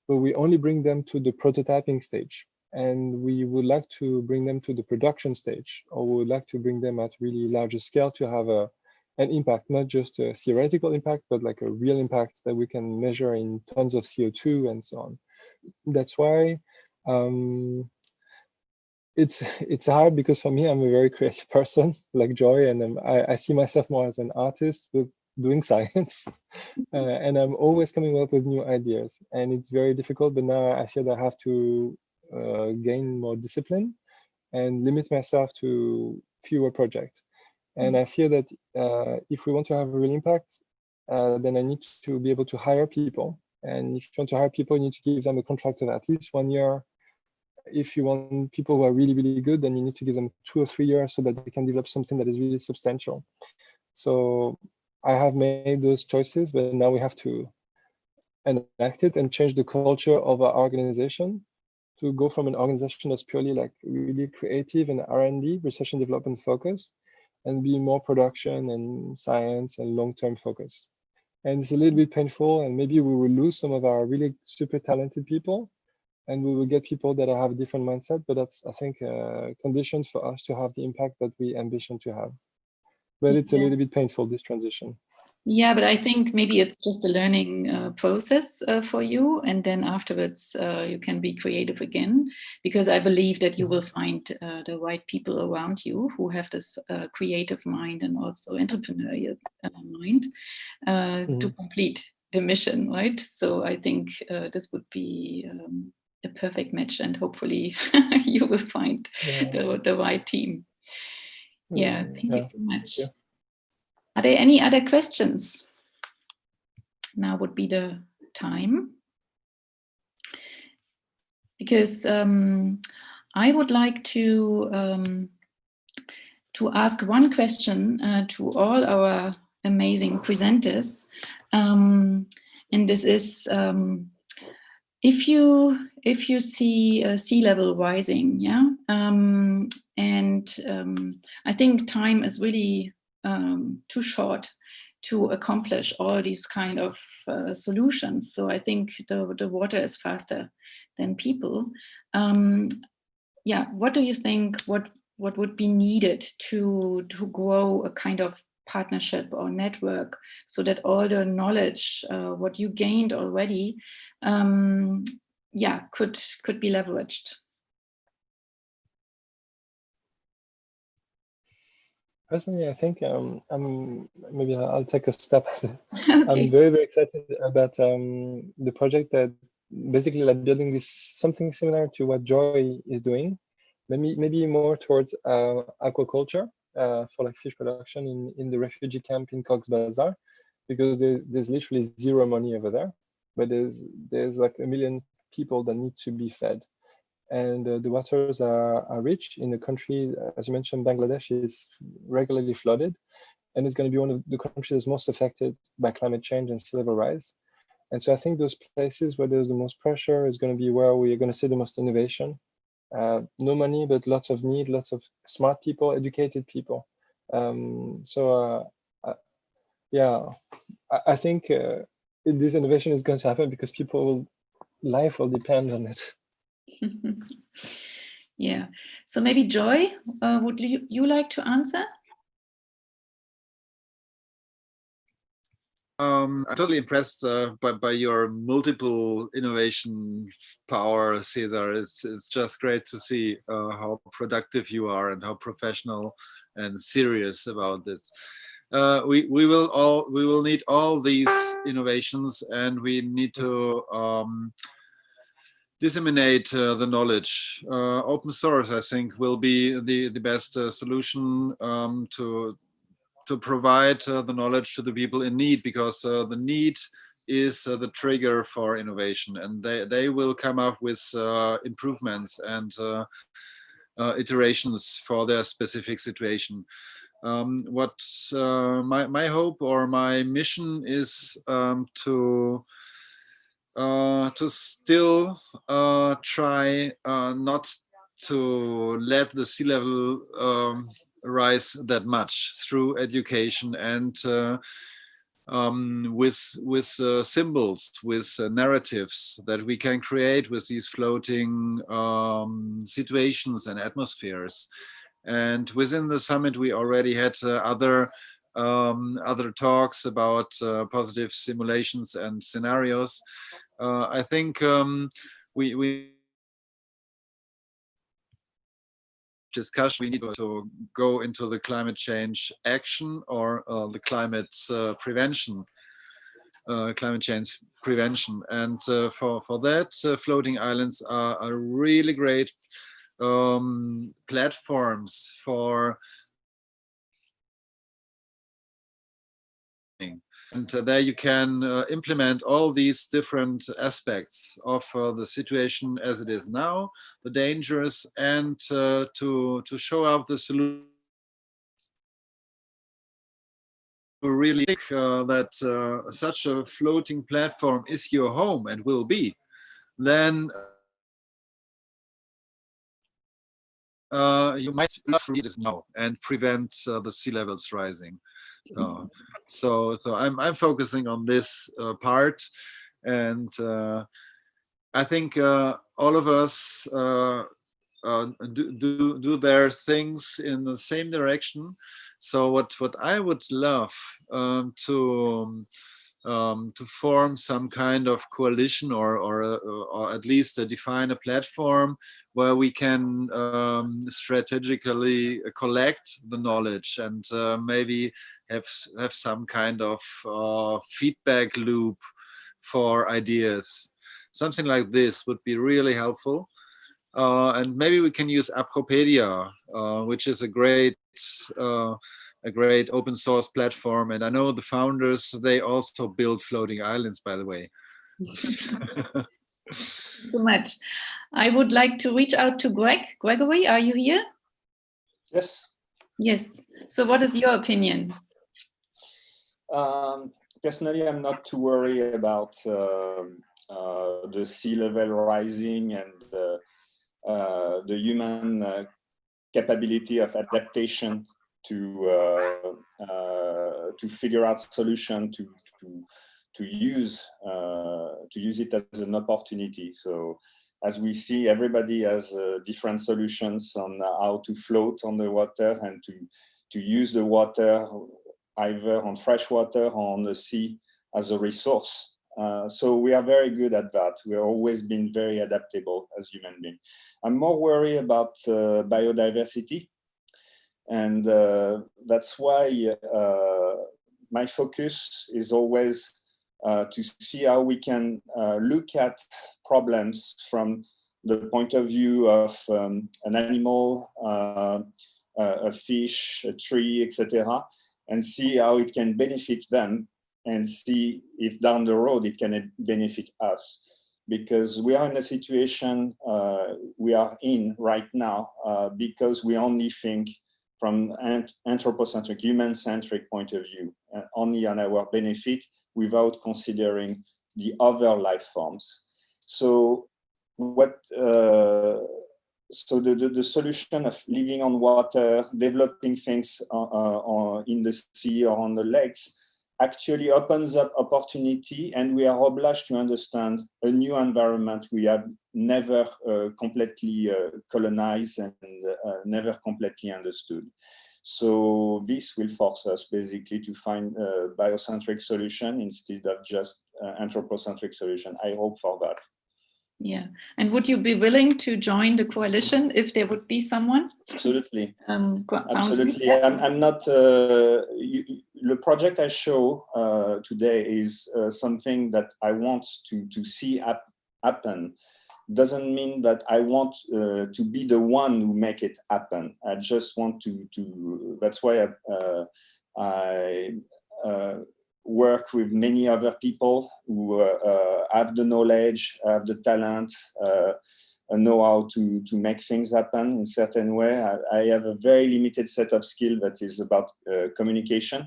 but we only bring them to the prototyping stage. And we would like to bring them to the production stage, or we would like to bring them at really larger scale to have an impact, not just a theoretical impact, but like a real impact that we can measure in tons of CO2 and so on. That's why it's hard, because for me, I'm a very creative person like Joy, and I see myself more as an artist with doing science. And I'm always coming up with new ideas, and it's very difficult, but now I feel that I have to gain more discipline and limit myself to fewer projects. And I feel that if we want to have a real impact, then I need to be able to hire people. And if you want to hire people, you need to give them a contract of at least 1 year. If you want people who are really, really good, then you need to give them 2 or 3 years so that they can develop something that is really substantial. So I have made those choices, but now we have to enact it and change the culture of our organization to go from an organization that's purely like really creative and R&D, research and development focus, and be more production and science and long-term focus. And it's a little bit painful, and maybe we will lose some of our really super talented people, and we will get people that have a different mindset, but that's, I think, a condition for us to have the impact that we ambition to have. But it's a little bit painful, this transition. Yeah, but I think maybe it's just a learning process for you, and then afterwards you can be creative again, because I believe that you will find the right people around you who have this creative mind and also entrepreneurial mind to complete the mission, right? So I think this would be a perfect match, and hopefully you will find the right team. Yeah, thank you so much. Yeah. Are there any other questions? Now would be the time, because I would like to ask one question to all our amazing presenters, and this is if you see sea level rising, yeah, and I think time is really too short to accomplish all these kind of solutions. So I think the water is faster than people. Yeah, what do you think? What what would be needed to grow a kind of partnership or network, so that all the knowledge what you gained already, could be leveraged? Personally, I think maybe I'll take a step. Okay. I'm very, very excited about the project that basically like building this something similar to what Joy is doing, maybe more towards aquaculture for like fish production in the refugee camp in Cox's Bazar, because there's literally zero money over there, but there's like 1 million people that need to be fed. And the waters are rich in the country. As you mentioned, Bangladesh is regularly flooded, and it's going to be one of the countries that's most affected by climate change and sea level rise. And so I think those places where there's the most pressure is going to be where we are going to see the most innovation. No money, but lots of need, lots of smart people, educated people. I think this innovation is going to happen because life will depend on it. Yeah. So maybe Joy, would you like to answer? I'm totally impressed by your multiple innovation power, Cesar. It's just great to see how productive you are and how professional and serious about it. We will need all these innovations, and we need to disseminate the knowledge. Open source, I think, will be the best solution to provide the knowledge to the people in need, because the need is the trigger for innovation, and they will come up with improvements and iterations for their specific situation. What my hope or my mission is to still try not to let the sea level rise that much through education and with symbols, with narratives that we can create with these floating situations and atmospheres. And within the summit, we already had other talks about positive simulations and scenarios. I think we discussion, we need to go into the climate change action or the climate prevention, climate change prevention. And for that, floating islands are really great platforms for. And there you can implement all these different aspects of the situation as it is now, the dangers, and to show up the solution. To really think that such a floating platform is your home and will be, then you might read this now and prevent the sea levels rising. So I'm focusing on this part, and I think all of us do their things in the same direction. So what I would love to form some kind of coalition or at least define a platform where we can strategically collect the knowledge and maybe have some kind of feedback loop for ideas. Something like this would be really helpful. And maybe we can use Apropedia, which is a great open source platform. And I know the founders, they also build floating islands, by the way. So much. I would like to reach out to Gregory, are you here? Yes. Yes. So what is your opinion? Personally, I'm not too worried about the sea level rising and the human capability of adaptation to figure out solution to use it as an opportunity. So as we see, everybody has different solutions on how to float on the water and to use the water either on fresh water or on the sea as a resource. So we are very good at that. We've always been very adaptable as human beings. I'm more worried about biodiversity. And that's why my focus is always to see how we can look at problems from the point of view of an animal, a fish, a tree, etc., and see how it can benefit them, and see if down the road it can benefit us. Because we are in a situation we are in right now because we only think from an anthropocentric, human-centric point of view, only on our benefit, without considering the other life forms. So what? So the solution of living on water, developing things in the sea or on the lakes, actually opens up opportunity, and we are obliged to understand a new environment we have never completely colonized and never completely understood. So this will force us basically to find a biocentric solution instead of just anthropocentric solution. I hope for that. Yeah, and would you be willing to join the coalition if there would be someone? Absolutely. Absolutely. I'm not. The project I show today is something that I want to see happen. Doesn't mean that I want to be the one who make it happen. I just want to. That's why I work with many other people who have the knowledge, have the talent, know how to make things happen in a certain way. I have a very limited set of skill that is about communication.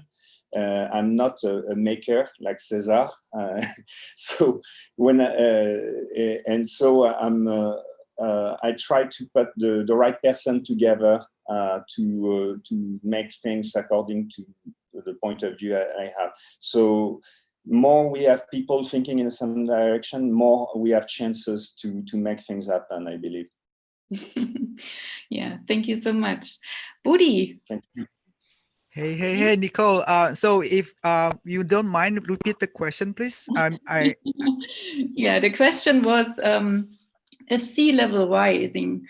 I'm not a maker like César. So when and so I try to put the right person together to make things according to the point of view I have. So more we have people thinking in some direction, more we have chances to make things happen, I believe. Yeah, thank you so much. Budi. Thank you. Hey, Nicole. So if you don't mind, repeat the question, please. Yeah, the question was, if sea level rising,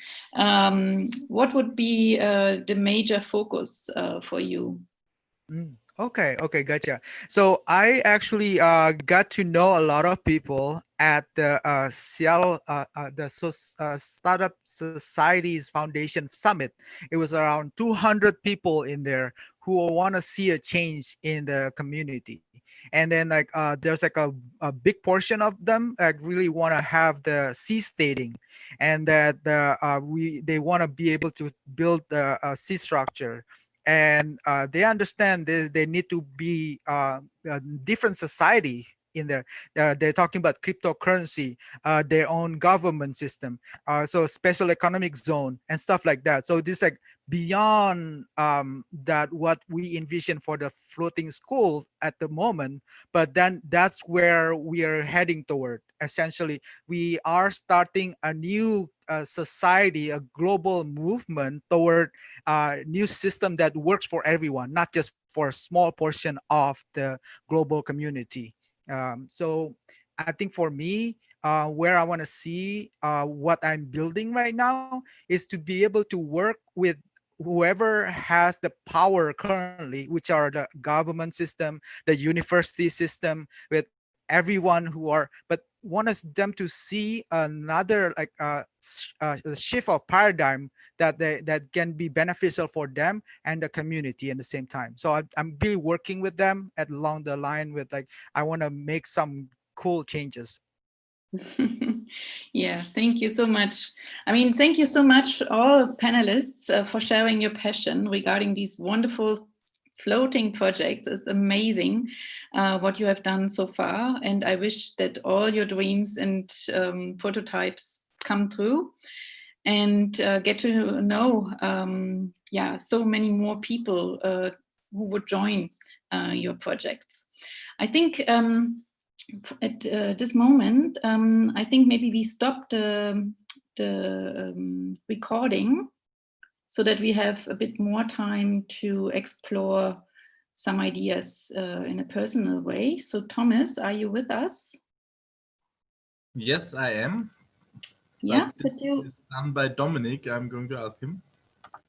what would be the major focus for you? Okay, gotcha. So I actually got to know a lot of people at the Seattle Startup Societies Foundation Summit. It was around 200 people in there who want to see a change in the community. And then like there's like a big portion of them like really want to have the sea stating, and that they want to be able to build the sea structure. And they understand they need to be a different society in there. They're talking about cryptocurrency, their own government system, so special economic zone and stuff like that. So this like beyond that what we envision for the floating school at the moment, but then that's where we are heading toward. Essentially, we are starting a new society, a global movement toward a new system that works for everyone, not just for a small portion of the global community. So I think for me, where I want to see what I'm building right now is to be able to work with whoever has the power currently, which are the government system, the university system, with everyone who are, but want us them to see another like shift of paradigm that can be beneficial for them and the community at the same time. So I'm be working with them along the line with like I want to make some cool changes. Yeah, thank you so much. I mean, thank you so much all panelists for sharing your passion regarding these wonderful floating projects. It's amazing what you have done so far, and I wish that all your dreams and prototypes come true and get to know so many more people who would join your projects. I think at this moment, I think maybe we stop the recording so that we have a bit more time to explore some ideas in a personal way. So Thomas, are you with us? Yes, I am. Yeah, This is done by Dominic. I'm going to ask him.